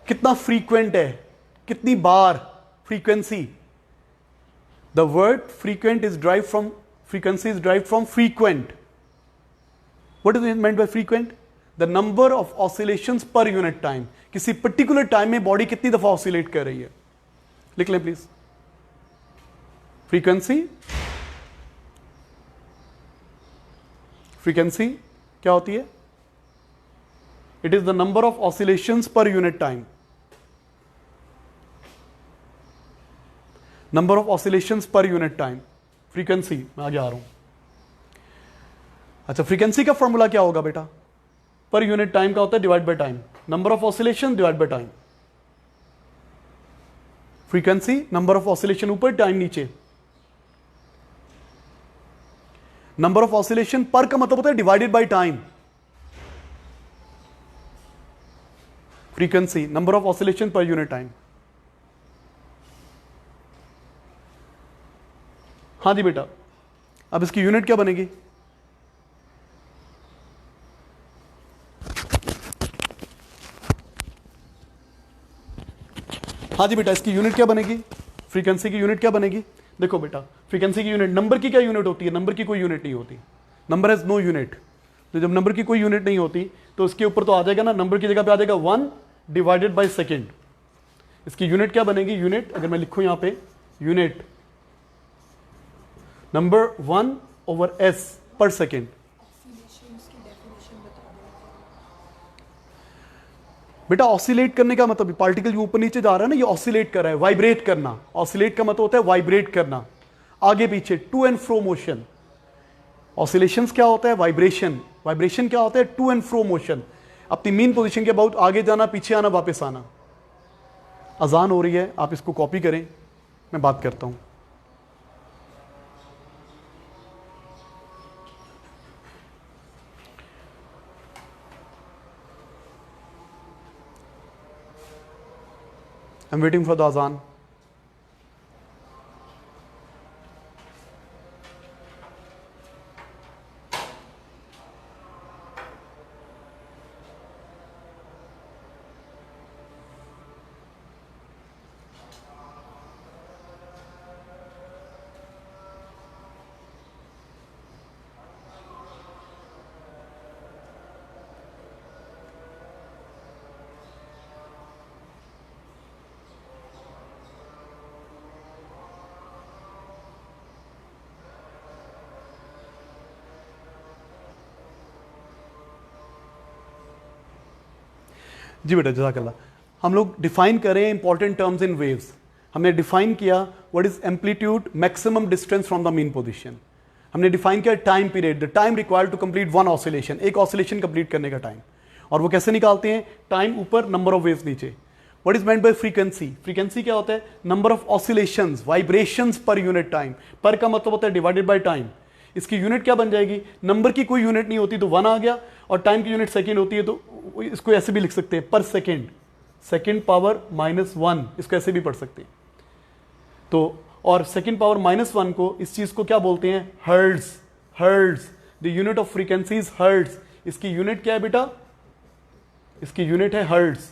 कितना फ्रीक्वेंट है, कितनी बार frequency. The word frequent is drive from, frequency is drive from frequent. What is meant by frequent? The number of oscillations per unit time, किसी पर्टिकुलर टाइम में बॉडी कितनी दफा ऑसिलेट कर रही है। लिख लें प्लीज। फ्रीक्वेंसी, फ्रीक्वेंसी क्या होती है? It is the number of oscillations per unit time, number of oscillations per unit time, frequency. मैं आगे आ रहा हूं। अच्छा, फ्रीक्वेंसी का फॉर्मूला क्या होगा बेटा? पर यूनिट टाइम का होता है divide by time, number of oscillation divide by time. Frequency, number of oscillation ऊपर, टाइम नीचे। नंबर ऑफ ऑसिलेशन पर का मतलब होता है divided by time. Frequency, number of oscillation पर यूनिट टाइम। हाँ जी बेटा, अब इसकी यूनिट क्या बनेगी? हाँ जी बेटा, इसकी यूनिट क्या बनेगी? फ्रीक्वेंसी की यूनिट क्या बनेगी? देखो बेटा, फ्रीक्वेंसी की यूनिट, नंबर की क्या यूनिट होती है? नंबर की कोई यूनिट नहीं होती, नंबर हैज नो यूनिट। तो जब नंबर की कोई यूनिट नहीं होती तो इसके ऊपर तो आ जाएगा ना, नंबर की जगह पे आ जाएगा 1 डिवाइडेड बाय सेकेंड। इसकी यूनिट क्या बनेगी? यूनिट अगर मैं लिखूं यहां पे, यूनिट नंबर 1/s पर सेकेंड। बेटा ऑसिलेट करने का मतलब, पार्टिकल जो ऊपर नीचे जा रहा है ना, ये ऑसिलेट कर रहा है, वाइब्रेट करना। ऑसिलेट का मतलब होता है वाइब्रेट करना, आगे पीछे, to and fro motion. Oscillations क्या होता है? वाइब्रेशन। वाइब्रेशन क्या होता है? टू एंड फ्रो मोशन, अपनी मीन पोजीशन के अबाउट आगे जाना, पीछे आना, वापस आना। अजान हो रही है, आप इसको कॉपी करें, मैं बात करता हूँ। I am waiting for the azaan. जी बेटा, जज़ाकल्लाह। हम लोग डिफाइन करें इंपॉर्टेंट टर्म्स इन वेव्स। हमने डिफाइन किया what is amplitude maximum distance from the mean position. हमने डिफाइन किया time period, the time required to complete one oscillation, एक ऑसिलेशन कंप्लीट करने का टाइम। और वो कैसे निकालते हैं? टाइम ऊपर, नंबर ऑफ वेव्स नीचे। What is meant bye frequency? Frequency क्या होता है? नंबर ऑफ ऑसिलेशंस, वाइब्रेशंस पर यूनिट टाइम। पर का मतलब होता है डिवाइडेड बाय टाइम। इसकी यूनिट क्या बन जाएगी? नंबर की कोई यूनिट नहीं होती तो 1 आ गया, और टाइम की यूनिट सेकंड होती है तो इसको ऐसे भी लिख सकते हैं, पर सेकंड, सेकंड पावर -1, इसको ऐसे भी पढ़ सकते हैं। तो और सेकंड पावर -1 को, इस चीज को क्या बोलते हैं? Hertz. Hertz, the unit of frequency is hertz. इसकी यूनिट क्या है बेटा? इसकी यूनिट है हर्ट्ज।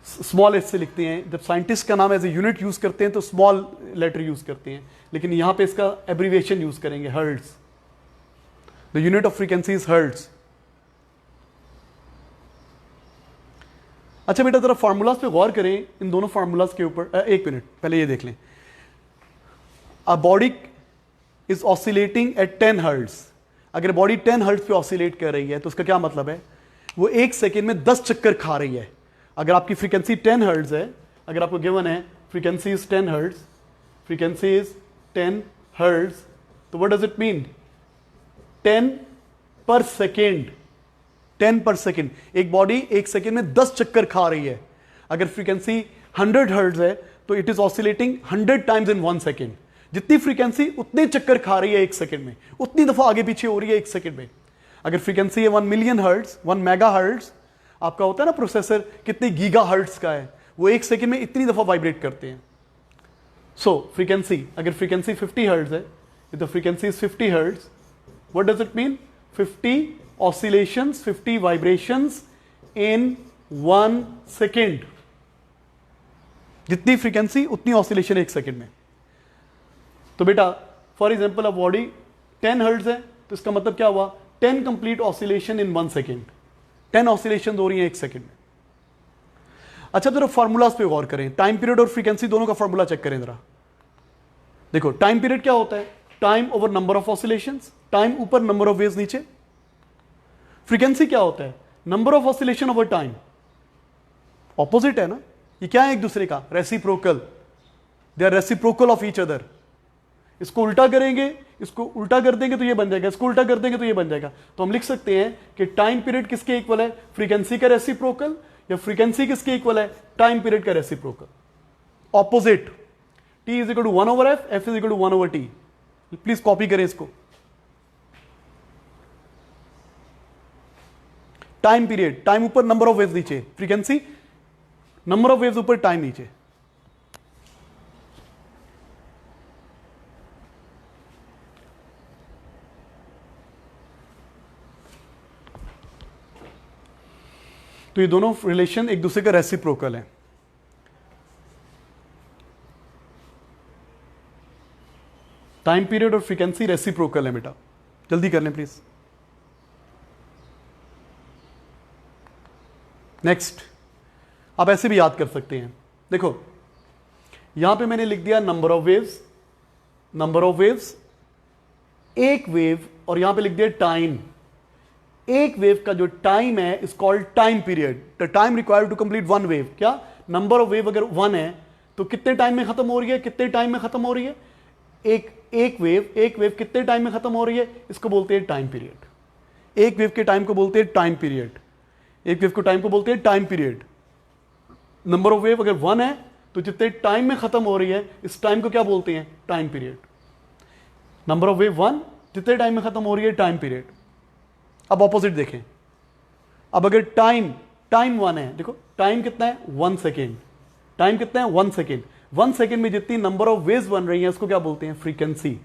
स्मॉल एस से लिखते हैं। जब साइंटिस्ट का नाम एज ए यूनिट यूज करते हैं तो स्मॉल लेटर यूज करते हैं, लेकिन यहां पे इसका एब्रीविएशन यूज करेंगे, hertz. The unit of frequency is hertz. अच्छा बेटा, जरा फार्मूलाज पे गौर करें, इन दोनों फार्मूलाज के ऊपर। एक मिनट पहले ये देख लें। A body is oscillating at 10 hertz. अगर बॉडी 10 हर्ट्ज पे ऑसिलेट कर रही है तो उसका क्या मतलब है? वो 1 सेकेंड में 10 चक्कर खा रही है। अगर आपकी फ्रीक्वेंसी 10 हर्ट्ज है, अगर आपको गिवन है frequency is 10 hertz, frequency is 10 hertz, तो व्हाट डज इट मीन? 10 पर सेकेंड। 10 पर सेकेंड। एक बॉडी 1 सेकेंड में 10 चक्कर खा रही है। अगर फ्रीक्वेंसी 100 हर्ट्ज है तो it is oscillating 100 times in 1 second. जितनी फ्रीक्वेंसी उतने चक्कर खा रही है 1 सेकेंड में, उतनी दफा आगे पीछे हो रही है 1 सेकेंड में। अगर फ्रीक्वेंसी है 1 मिलियन हर्ट्ज, 1 मेगा हर्ट्ज, आपका होता है ना प्रोसेसर कितने गीगा हर्ट्ज का है, वो 1 सेकेंड में इतनी दफा वाइब्रेट करते हैं। सो फ्रीक्वेंसी, अगर फ्रीक्वेंसी 50 हर्ट्ज है, the frequency is 50 hertz, what does it mean? 50 oscillations, 50 vibrations in 1 second. जितनी फ्रीक्वेंसी उतनी ऑसिलेशन 1 सेकेंड में। तो बेटा फॉर एग्जांपल अब बॉडी 10 हर्ट्ज है तो इसका मतलब क्या हुआ? 10 complete oscillation in 1 second. 10 oscillation हो रही है 1 सेकेंड में। अच्छा जरा फॉर्मूलाज पे गौर करें। टाइम पीरियड और फ्रीक्वेंसी दोनों का फॉर्मूला चेक करें जरा। देखो टाइम पीरियड क्या होता है? Time over number of oscillations. Time ऊपर, नंबर ऑफ वेव्स नीचे। फ्रीक्वेंसी क्या होता है? Number of oscillation over time. Opposite है ना, ये क्या है एक दूसरे का? Reciprocal. They are reciprocal of each other. इसको उल्टा करेंगे, इसको उल्टा कर देंगे तो ये बन जाएगा, इसको उल्टा कर देंगे तो ये बन जाएगा। तो हम लिख सकते हैं कि टाइम पीरियड किसके इक्वल है? फ्रीक्वेंसी का रेसिप्रोकल। या फ्रीक्वेंसी किसके इक्वल है? टाइम पीरियड का reciprocal. Opposite. T is equal to 1 over F, F is equal to 1 over T। Please copy करें इसको। टाइम पीरियड, टाइम ऊपर, नंबर ऑफ वेव्स नीचे। फ्रीक्वेंसी, नंबर ऑफ वेव्स ऊपर, टाइम नीचे। तो ये दोनों रिलेशन एक दूसरे का रेसिप्रोकल है। टाइम पीरियड और फ्रीक्वेंसी रेसिप्रोकल है बेटा। जल्दी कर लें प्लीज। नेक्स्ट, आप ऐसे भी याद कर सकते हैं। देखो यहां पे मैंने लिख दिया number of waves, number of waves, एक वेव, और यहां पे लिख दिया टाइम। एक वेव का जो टाइम है is called time period. The time required to complete one wave. क्या? नंबर ऑफ वेव अगर 1 है तो कितने टाइम में खत्म हो रही है? कितने टाइम में खत्म हो रही है? एक वेव कितने टाइम में खत्म हो रही है? इसको बोलते हैं टाइम पीरियड। एक वेव के टाइम को बोलते हैं टाइम पीरियड। एक वेव के टाइम को बोलते हैं time period. Number of wave अगर 1 है तो जितने टाइम में खत्म हो रही है इस टाइम को क्या बोलते हैं, time period. Number of wave 1 जितने टाइम में खत्म हो रही है, टाइम पीरियड। अब ऑपोजिट देखें, अब अगर टाइम 1 है, देखो टाइम कितना है 1 सेकेंड, टाइम कितना है 1 सेकेंड, 1 सेकेंड में जितनी नंबर ऑफ वेव्स बन रही हैं उसको क्या बोलते हैं, फ्रीक्वेंसी।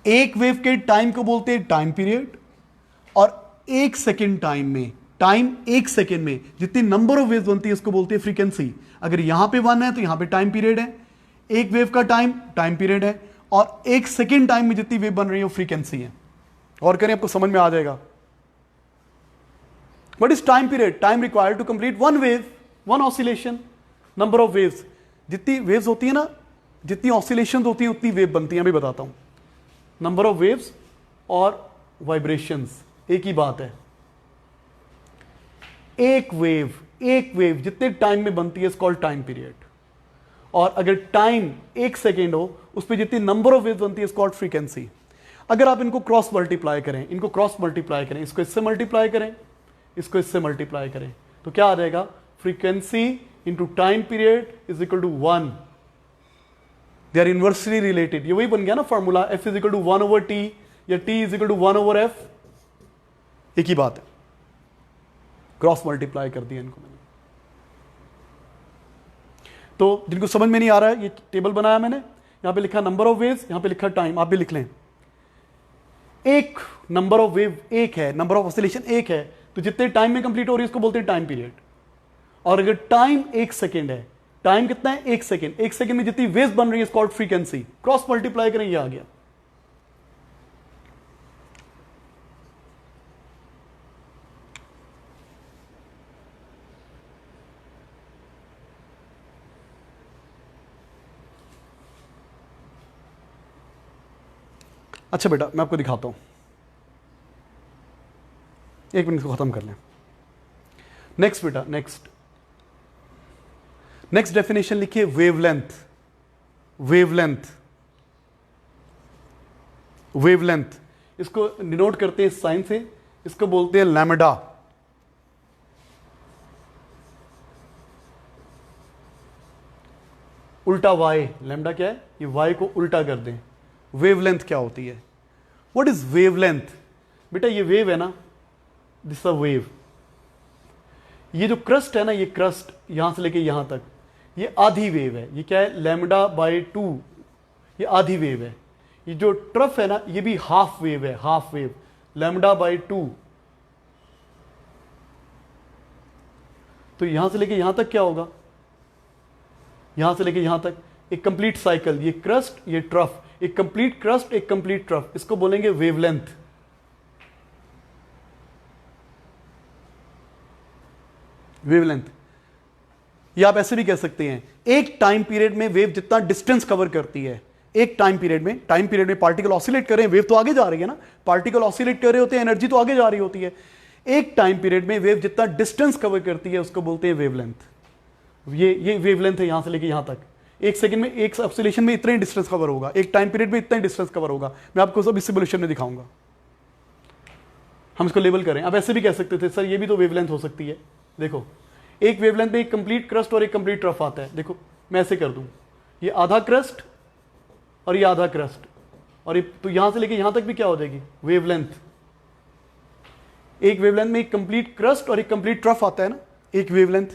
एक वेव के टाइम को बोलते हैं टाइम पीरियड, और 1 सेकेंड टाइम में, टाइम 1 सेकेंड में जितनी नंबर ऑफ वेव्स बनती है उसको बोलते हैं फ्रीक्वेंसी। अगर यहां पे 1 है तो यहां पे टाइम पीरियड है, एक वेव का टाइम पीरियड है, और 1 सेकेंड टाइम में जितनी वेव बन रही है वो फ्रीक्वेंसी है। और करें आपको समझ में आ जाएगा। What is time period? Time required to complete one wave, one oscillation. Number of waves. जितनी waves होती है ना, जितनी oscillations होती है उतनी wave बनती है। मैं बताता हूं। Number of waves और vibrations एक ही बात है। एक wave जितने टाइम में बनती है called time period. और अगर टाइम 1 सेकेंड हो उस पर जितनी नंबर ऑफ वेव्स बनती है called फ्रीक्वेंसी। अगर आप इनको क्रॉस मल्टीप्लाई करें, इसको इससे मल्टीप्लाई करें, इसको इससे मल्टीप्लाई करें, तो क्या आ जाएगा, frequency into time period is equal to 1। They are inversely related. ये वही बन गया ना formula, F is equal to 1/t या t is equal to 1/f। एक ही बात है, क्रॉस मल्टीप्लाई कर दिया इनको मैंने। तो जिनको समझ में नहीं आ रहा है, ये टेबल बनाया मैंने, यहां पे लिखा नंबर ऑफ वेव्स, यहां पे लिखा टाइम, आप भी लिख लें। एक नंबर ऑफ वेव एक है, नंबर ऑफ ऑसिलेशन एक है, तो जितने टाइम में कंप्लीट हो रही है उसको बोलते हैं टाइम पीरियड। और अगर टाइम 1 सेकेंड है, टाइम कितना है 1 सेकेंड, 1 सेकेंड में जितनी वेव्स बन रही है कॉल्ड फ्रीक्वेंसी। क्रॉस मल्टीप्लाई करें, ये आ गया। अच्छा बेटा, मैं आपको दिखाता हूं, एक मिनट को खत्म कर लें। नेक्स्ट बेटा, नेक्स्ट डेफिनेशन लिखिए, वेवलेंथ। इसको डिनोट करते हैं साइन से, इसको बोलते हैं लैम्डा। उल्टा वाई, लैम्डा क्या है, ये वाई को उल्टा कर दें। वेवलेंथ क्या होती है, व्हाट इज वेवलेंथ? बेटा ये वेव है ना, दिस अ वेव। ये जो क्रस्ट है ना, ये क्रस्ट यहां से लेके यहां तक, ये आधी वेव है। ये क्या है, λ/2, ये आधी वेव है। ये जो ट्रफ है ना, ये भी हाफ वेव है, हाफ वेव, λ/2। तो यहां से लेके यहां तक क्या होगा, यहां से लेके यहां तक एक कंप्लीट साइकिल, ये क्रस्ट, ये ट्रफ, एक कंप्लीट क्रस्ट, एक कंप्लीट ट्रफ, इसको बोलेंगे वेवलेंथ। वेवलेंथ ये आप ऐसे भी कह सकते हैं, एक टाइम पीरियड में वेव जितना डिस्टेंस कवर करती है, एक टाइम पीरियड में पार्टिकल ऑसिलेट कर रहे हैं, वेव तो आगे जा रही है ना, पार्टिकल ऑसिलेट कर रहे होते हैं, एनर्जी तो आगे जा रही होती है। एक टाइम पीरियड में वेव जितना डिस्टेंस कवर करती है उसको बोलते हैं वेवलेंथ। ये वेवलेंथ है, यहां से लेके यहां तक। एक सेकंड में, एक ऑसिलेशन में इतना ही डिस्टेंस कवर होगा, एक टाइम पीरियड में इतना ही डिस्टेंस कवर होगा। मैं आपको सब इस सिमुलेशन में दिखाऊंगा। हम इसको लेबल करें, अब ऐसे भी कह सकते थे, सर ये भी तो वेवलेंथ हो सकती है। देखो, एक वेवलेंथ में एक कंप्लीट क्रस्ट और एक कंप्लीट ट्रफ आता है। देखो मैं ऐसे कर दूं, ये आधा क्रस्ट और ये आधा क्रस्ट, और ये तो यहां से लेके यहां तक भी क्या हो जाएगी, वेवलेंथ। एक वेवलेंथ में एक कंप्लीट क्रस्ट और एक कंप्लीट ट्रफ आता है ना, एक वेवलेंथ।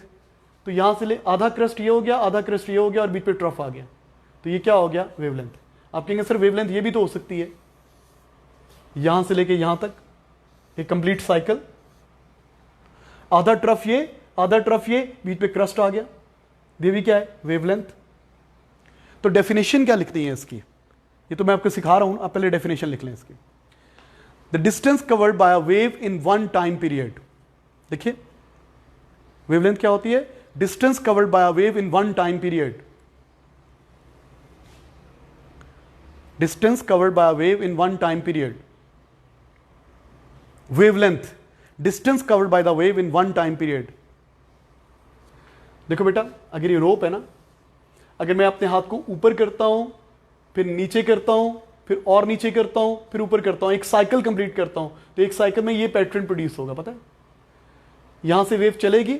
तो यहां से ले आधा क्रस्ट ये हो गया, आधा क्रस्ट ये हो गया, और बीच पे ट्रफ आ गया, तो ये क्या हो गया, वेवलेंथ। आप कहेंगे सर वेवलेंथ ये भी तो हो सकती है, यहां से लेके यहां तक एक कंप्लीट साइकिल, आधा ट्रफ ये, आधा ट्रफ ये, बीच पे क्रस्ट आ गया, ये भी क्या है, वेवलेंथ। तो डेफिनेशन क्या लिखती है इसकी, ये तो मैं आपको सिखा रहा हूं, आप पहले डेफिनेशन लिख लें इसकी। The distance covered by a wave in one time period. देखिए वेवलेंथ क्या होती है, distance covered by a wave in one time period. Distance covered by a wave in one time period. Wavelength, distance covered by the wave in one time period. देखो बेटा, अगर ये रोप है ना, अगर मैं अपने हाथ को ऊपर करता हूं, फिर नीचे करता हूं, फिर और नीचे करता हूं, फिर ऊपर करता हूं, एक साइकिल कंप्लीट करता हूं, तो एक साइकिल में ये पैटर्न प्रोड्यूस होगा, पता है। यहां से वेव चलेगी,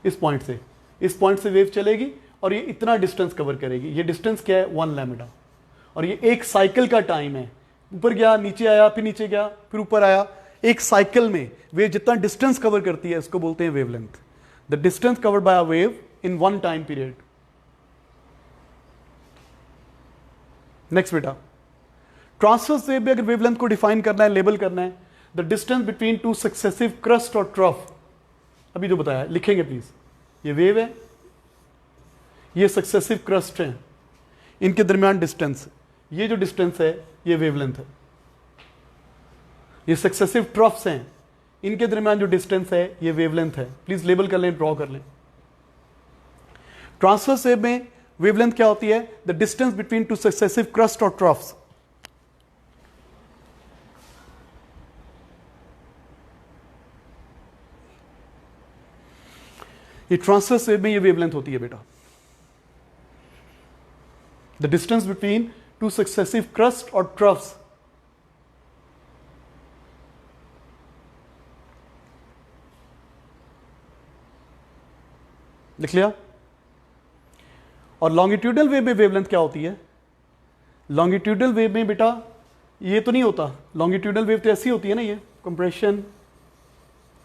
इस पॉइंट से वेव चलेगी और ये इतना डिस्टेंस कवर करेगी। ये डिस्टेंस क्या है? 1 लैम्डा। और ये एक साइकिल का टाइम है। ऊपर गया, नीचे आया, फिर नीचे गया, फिर ऊपर आया। एक साइकिल में वेव जितना डिस्टेंस कवर करती है इसको बोलते हैं wavelength. The distance covered by a wave in one time period. Next बेटा, ट्रांसवर्स वेव में अगर वेवलेंथ को डिफाइन करना है, लेबल करना है, the distance between two successive crust और ट्रफ। अभी जो बताया लिखेंगे प्लीज। ये वेव है, ये सक्सेसिव क्रस्ट है, इनके दरमियान डिस्टेंस, ये जो डिस्टेंस है ये वेवलेंथ है। ये सक्सेसिव ट्रफ्स हैं, इनके दरमियान जो डिस्टेंस है ये वेवलेंथ है। प्लीज लेबल कर लें, ड्रॉ कर लें। ट्रांसवर्स वेव में वेवलेंथ क्या होती है? The distance between two successive crust और ट्रफ्स। ये ट्रांसवर्स वेव में ये वेवलेंथ होती है बेटा। The distance between two successive crust और ट्रफ्स। लिख लिया? और लॉन्गिट्यूडल वेव में वेवलेंथ क्या होती है? लॉन्गिट्यूडल वेव में बेटा ये तो नहीं होता। लॉन्गिट्यूडल वेव तो ऐसी होती है ना, ये कंप्रेशन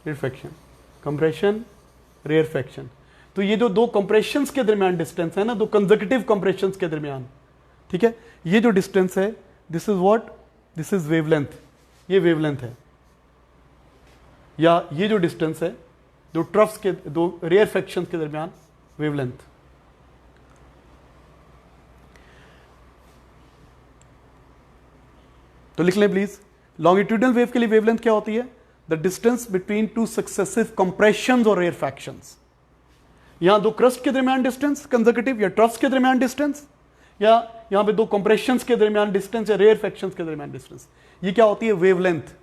रेयरफैक्शन, कंप्रेशन रेयरफैक्शन। तो ये जो दो कंप्रेशंस के दरमियान डिस्टेंस है ना, दो कंसेक्यूटिव कंप्रेशंस के दरमियान, ठीक है, ये जो डिस्टेंस है, this is what, this is wavelength. ये वेवलेंथ है। या ये जो डिस्टेंस है दो ट्रफ्स के, दो रेयरफैक्शंस के दरमियान, वेवलेंथ। तो लिख लें प्लीज, लॉन्गिट्यूडल वेव के लिए वेवलेंथ क्या होती है? The distance between two successive compressions और रेयरफैक्शंस। यहां दो क्रस्ट के दरमियान डिस्टेंस कंसेक्यूटिव, या ट्रफ्स के दरमियान डिस्टेंस, या यहां पे दो कंप्रेशंस के दरमियान डिस्टेंस, या रेयरफैक्शंस के दरमियान डिस्टेंस। ये क्या होती है? वेवलेंथ।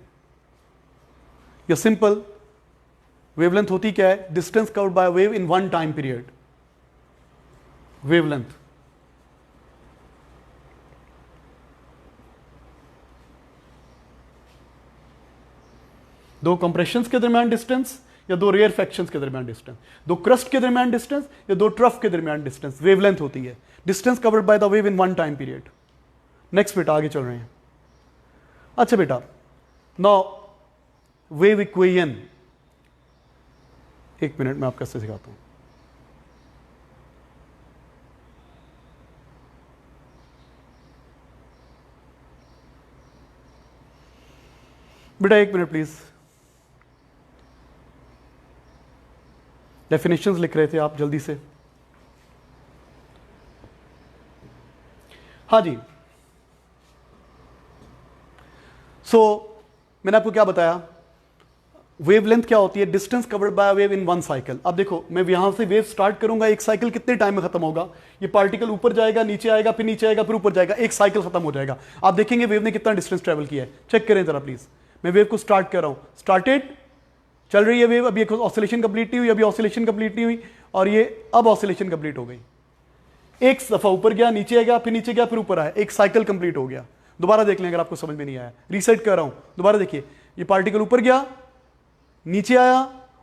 या सिंपल वेवलेंथ होती क्या है? Distance covered by wave in one time period, wavelength. दो कंप्रेशंस के दरमियान डिस्टेंस या दो रेयरफैक्शंस के दरमियान डिस्टेंस, दो क्रस्ट के दरमियान डिस्टेंस या दो ट्रफ के दरमियान डिस्टेंस, वेवलेंथ होती है। Distance covered by the wave in one time period. Next बेटा, आगे चल रहे हैं। अच्छा बेटा, नाउ वेव इक्वेशन। एक मिनट मैं आपको कैसे सिखाता हूं। बेटा एक मिनट प्लीज। डेफिनेशंस लिख रहे थे आप, जल्दी से। हाँ जी। मैंने आपको क्या बताया? वेवलेंथ क्या होती है? Distance covered by wave in one cycle. अब देखो, मैं यहां से वेव स्टार्ट करूंगा, एक साइकिल कितने टाइम में खत्म होगा? ये पार्टिकल ऊपर जाएगा, नीचे आएगा, फिर नीचे आएगा, फिर ऊपर जाएगा, एक साइकिल खत्म हो जाएगा। आप देखेंगे वेव ने कितना डिस्टेंस ट्रेवल किया है। चेक करें जरा प्लीज। मैं वेव को स्टार्ट कर रहा हूं, स्टार्टेड, चल रही है वेव, अभी एक ऑसिलेशन कंप्लीट नहीं हुई, अभी ऑसिलेशन कंप्लीट नहीं हुई, और ये अब ऑसिलेशन कंप्लीट हो गई। एक दफा ऊपर गया, नीचे गया, फिर नीचे गया, फिर ऊपर आया, एक साइकिल कंप्लीट हो गया। दोबारा देख लें अगर आपको समझ में नहीं आया। रीसेट कर रहा हूं, दोबारा देखिए। ये पार्टिकल ऊपर गया, नीचे आया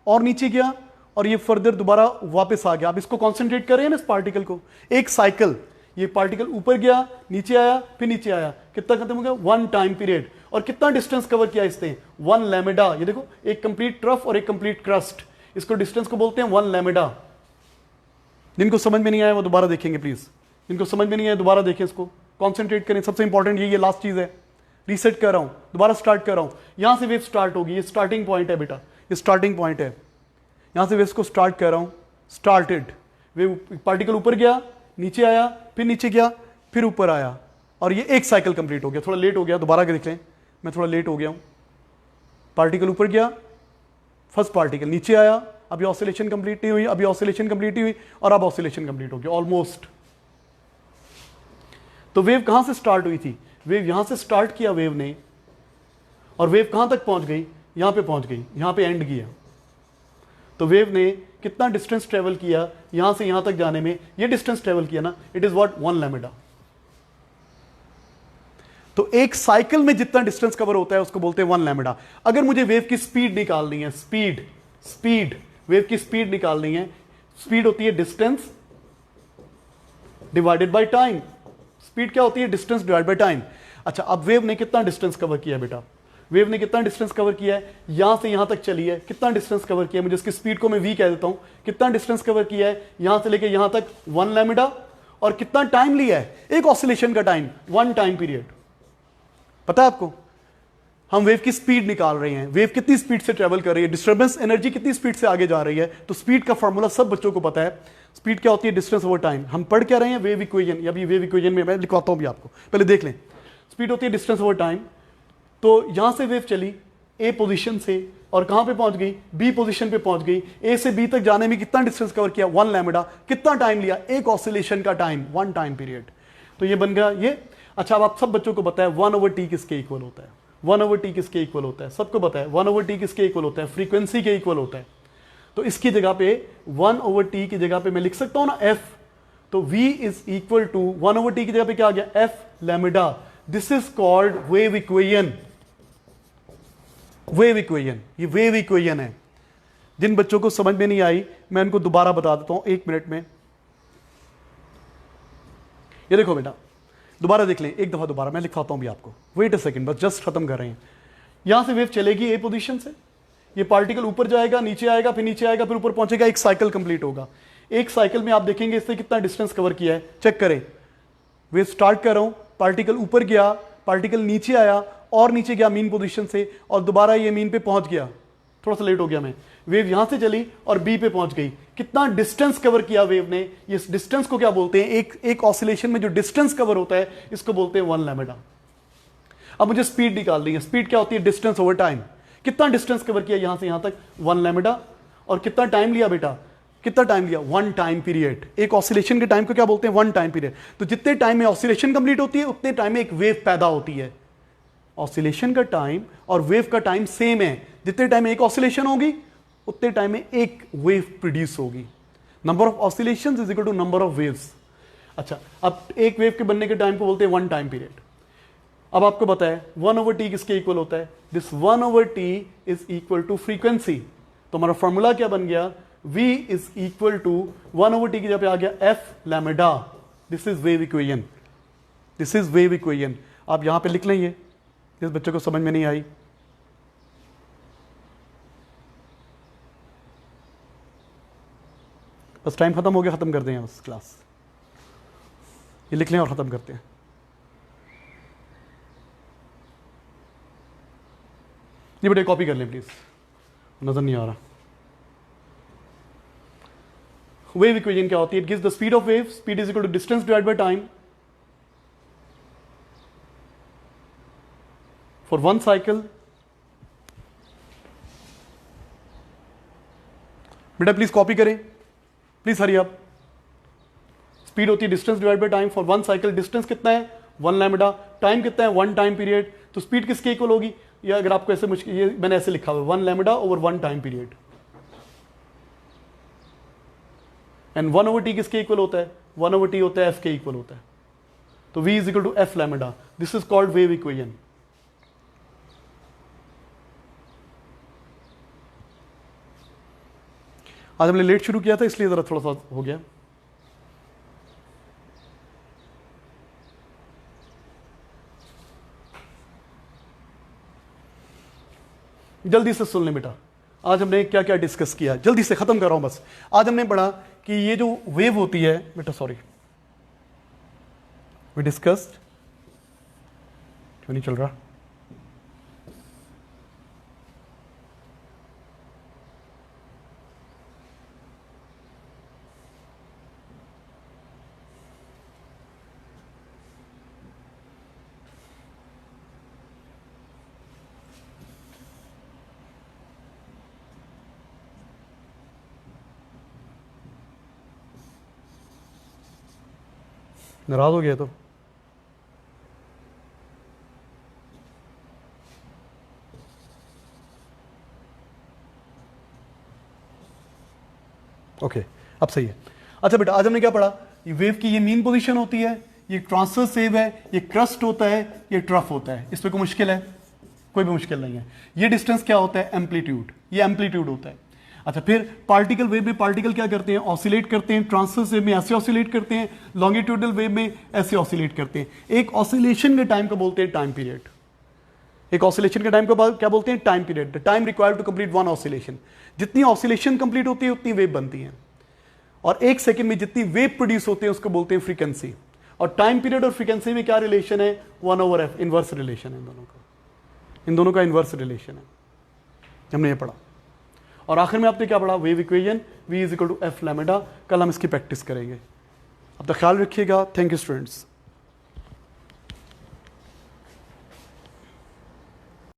और नीचे गया, और ये फर्दर दोबारा वापस आ गया। आप इसको कॉन्सेंट्रेट कर रहे हैं ना, इस पार्टिकल को। एक साइकिल, ये पार्टिकल ऊपर गया, नीचे आया, फिर नीचे आया, कितना खत्म हो गया? One time period. और कितना डिस्टेंस कवर किया इसने? 1 लैम्डा। ये देखो, एक कंप्लीट ट्रफ और एक कंप्लीट क्रस्ट, इसको डिस्टेंस को बोलते हैं 1 लैम्डा। जिनको समझ में नहीं आया वो दोबारा देखेंगे प्लीज। जिनको समझ में नहीं आया दोबारा देखें, इसको कॉन्सेंट्रेट करें। सबसे इंपॉर्टेंट ये लास्ट चीज है। रीसेट कर रहा हूं, दोबारा स्टार्ट कर रहा हूं। यहां से वेव स्टार्ट होगी, ये स्टार्टिंग पॉइंट है बेटा, ये स्टार्टिंग पॉइंट है। यहां से वेव को स्टार्ट कर रहा हूं, स्टार्टेड। वेव पार्टिकल ऊपर गया, नीचे आया, फिर नीचे गया, फिर ऊपर आया, और ये एक साइकिल कंप्लीट हो गया। थोड़ा लेट हो गया, दोबारा देख लें, मैं थोड़ा लेट हो गया हूं। पार्टिकल ऊपर गया, फर्स्ट पार्टिकल नीचे आया, अभी ऑसिलेशन कंप्लीट नहीं हुई, अभी ऑसिलेशन कंप्लीट नहीं हुई, और अब ऑसिलेशन कंप्लीट हो गया ऑलमोस्ट। तो वेव कहां से स्टार्ट हुई थी? वेव यहां से स्टार्ट किया वेव ने, और वेव कहां तक पहुंच गई? यहां पे पहुंच गई, यहां पे एंड किया। तो वेव ने कितना डिस्टेंस ट्रेवल किया यहां से यहां तक जाने में? ये डिस्टेंस ट्रेवल किया ना, इट इज व्हाट? 1 लैम्डा। तो एक साइकिल में जितना डिस्टेंस कवर होता है उसको बोलते हैं 1 लैम्बडा। अगर मुझे वेव की स्पीड निकालनी है, स्पीड वेव की स्पीड निकालनी है, स्पीड होती है distance divided by time. Speed क्या होती है? Distance divided by time. अच्छा, अब वेव ने कितना डिस्टेंस कवर किया बेटा? वेव ने कितना डिस्टेंस कवर किया है? यहां से यहां तक चली है, कितना डिस्टेंस कवर किया है? मुझे इसकी स्पीड को मैं v कह देता हूं। कितना डिस्टेंस कवर किया है यहां से लेके यहां तक? 1 लैम्बडा। और कितना टाइम लिया है? एक ऑसिलेशन का टाइम, 1 टाइम पीरियड। पता है आपको? हम वेव की स्पीड निकाल रहे हैं, वेव कितनी स्पीड से ट्रेवल कर रही है, डिस्टर्बेंस एनर्जी कितनी स्पीड से आगे जा रही है। तो स्पीड का फॉर्मूला सब बच्चों को पता है। स्पीड क्या होती है? Distance over time. हम पढ़ क्या रहे हैं? Wave equation. अभी वेव इक्वेशन में मैं लिखवाता हूं भी आपको, पहले देख लें। स्पीड होती है डिस्टेंस ओवर टाइम। तो यहां से वेव चली ए पोजीशन से और कहां पे पहुंच गई? बी पोजीशन पे पहुंच गई। ए से बी तक जाने में कितना डिस्टेंस कवर किया? 1 लैम्बडा। कितना टाइम लिया? एक ऑसिलेशन का टाइम, 1 टाइम पीरियड। तो ये बन गया ये। अच्छा, अब आप सब बच्चों को पता है 1/t किसके इक्वल होता है? 1/t किसके इक्वल होता है? सबको पता है 1/t किसके इक्वल होता है? फ्रीक्वेंसी के इक्वल होता है। तो इसकी जगह पे 1/t की जगह पे मैं लिख सकता हूं ना f। तो v is equal to 1/t की जगह पे क्या आ गया? f lambda. This is called wave equation. Wave equation, ये वेव इक्वेशन है। जिन बच्चों को समझ में नहीं आई मैं उनको दोबारा बता देता हूं 1 मिनट में। ये देखो बेटा, दोबारा देख लें एक दफा, दोबारा मैं लिखाता हूं भी आपको। वेट अ सेकंड, बस जस्ट खत्म कर रहे हैं। यहां से वेव चलेगी ए पोजीशन से, ये पार्टिकल ऊपर जाएगा, नीचे आएगा, फिर नीचे आएगा, फिर ऊपर पहुंचेगा, एक साइकिल कंप्लीट होगा। एक साइकिल में आप देखेंगे इससे कितना डिस्टेंस कवर किया है, चेक करें। वेव स्टार्ट कर रहा हूं, पार्टिकल ऊपर गया, पार्टिकल नीचे आया और नीचे गया मीन पोजीशन से, और दोबारा ये मीन पे पहुंच गया। थोड़ा सा लेट हो गया मैं। वेव यहां से चली और बी पे पहुंच गई। कितना डिस्टेंस कवर किया वेव ने? इस डिस्टेंस को क्या बोलते हैं? एक ऑसिलेशन में जो डिस्टेंस कवर होता है इसको बोलते हैं 1 लैम्बडा। अब मुझे स्पीड निकालनी है। स्पीड क्या होती है? Distance over time. कितना डिस्टेंस कवर किया यहां से यहां तक? 1 लैम्बडा। और कितना टाइम लिया बेटा? कितना टाइम लिया? 1 टाइम पीरियड। एक ऑसिलेशन के टाइम को क्या बोलते हैं? 1 टाइम पीरियड। तो जितने टाइम में ऑसिलेशन कंप्लीट होती है उतने टाइम में एक वेव पैदा होती है। ऑसिलेशन का टाइम और वेव का टाइम सेम है। जितने टाइम में एक ऑसिलेशन होगी उतने टाइम में एक वेव प्रोड्यूस होगी। Number of oscillations is equal to number of waves. अच्छा, अब एक वेव के बनने के टाइम को बोलते हैं 1 टाइम पीरियड। अब आपको पता है 1/t किसके इक्वल होता है? This 1/t is equal to frequency. तो हमारा फॉर्मूला क्या बन गया? v is equal to 1/t की जगह पे आ गया f lambda. This is wave equation. This is wave equation. आप यहां पे लिख लेंगे जिस बच्चे को समझ में नहीं आई। बस टाइम खत्म हो गया, खत्म कर दें बस क्लास। ये लिख लें और खत्म करते हैं। ये बेटे कॉपी कर लें प्लीज, नजर नहीं आ रहा। वेव इक्वेशन क्या होती है? It gives the speed of wave. Speed is equal to distance divide by time for 1 cycle. बेटा प्लीज कॉपी करें, प्लीज हरी अप। स्पीड होती है distance divide by time for 1 cycle. Distance कितना है? 1 लैम्बडा। टाइम कितना है? 1 टाइम पीरियड। तो स्पीड किसके इक्वल होगी? या अगर आपको ऐसे मुश्किल, ये मैंने ऐसे लिखा हुआ है 1 lambda over 1 time period. And 1/t किसके इक्वल होता है? 1/t होता है f के इक्वल होता है। तो v is equal to f lambda. This is called wave equation. आज हमने लेट शुरू किया था इसलिए जरा थोड़ा सा हो गया। जल्दी से सुन लें बेटा, आज हमने क्या क्या डिस्कस किया, जल्दी से खत्म कर रहा हूं बस। आज हमने पढ़ा कि ये जो वेव होती है बेटा, सॉरी वी डिस्कस्ड, क्यों नहीं चल रहा? नाराज हो गया तो ओके, अब सही है। अच्छा बेटा, आज हमने क्या पढ़ा? ये वेव की ये मीन पोजीशन होती है, ये ट्रांसवर्स वेव है, ये क्रस्ट होता है, ये ट्रफ होता है। इसमें कोई मुश्किल है? कोई भी मुश्किल नहीं है। ये डिस्टेंस क्या होता है? एम्पलीट्यूड। ये एम्पलीट्यूड होता है। अच्छा, फिर पार्टिकल वेव में पार्टिकल क्या करते हैं? ऑसिलेट करते हैं। ट्रांसवर्स वेव में ऐसे ऑसिलेट करते हैं, लॉन्गिट्यूडल वेव में ऐसे ऑसिलेट करते हैं। एक ऑसिलेशन के टाइम को बोलते हैं टाइम पीरियड। एक ऑसिलेशन के टाइम को क्या बोलते हैं? Time period. The time required to complete one oscillation. जितनी ऑसिलेशन कंप्लीट होती है उतनी वेव बनती है, और एक सेकंड में जितनी वेव प्रोड्यूस होती है उसको बोलते हैं फ्रीक्वेंसी। और टाइम पीरियड और फ्रीक्वेंसी में क्या रिलेशन है? 1/f, इनवर्स रिलेशन है इन दोनों का इनवर्स रिलेशन है। हमने ये पढ़ा। और आखिर में आपने क्या पढ़ा? Wave equation v = f lambda. कल हम इसकी प्रैक्टिस करेंगे। अब तक ख्याल रखिएगा। Thank you students.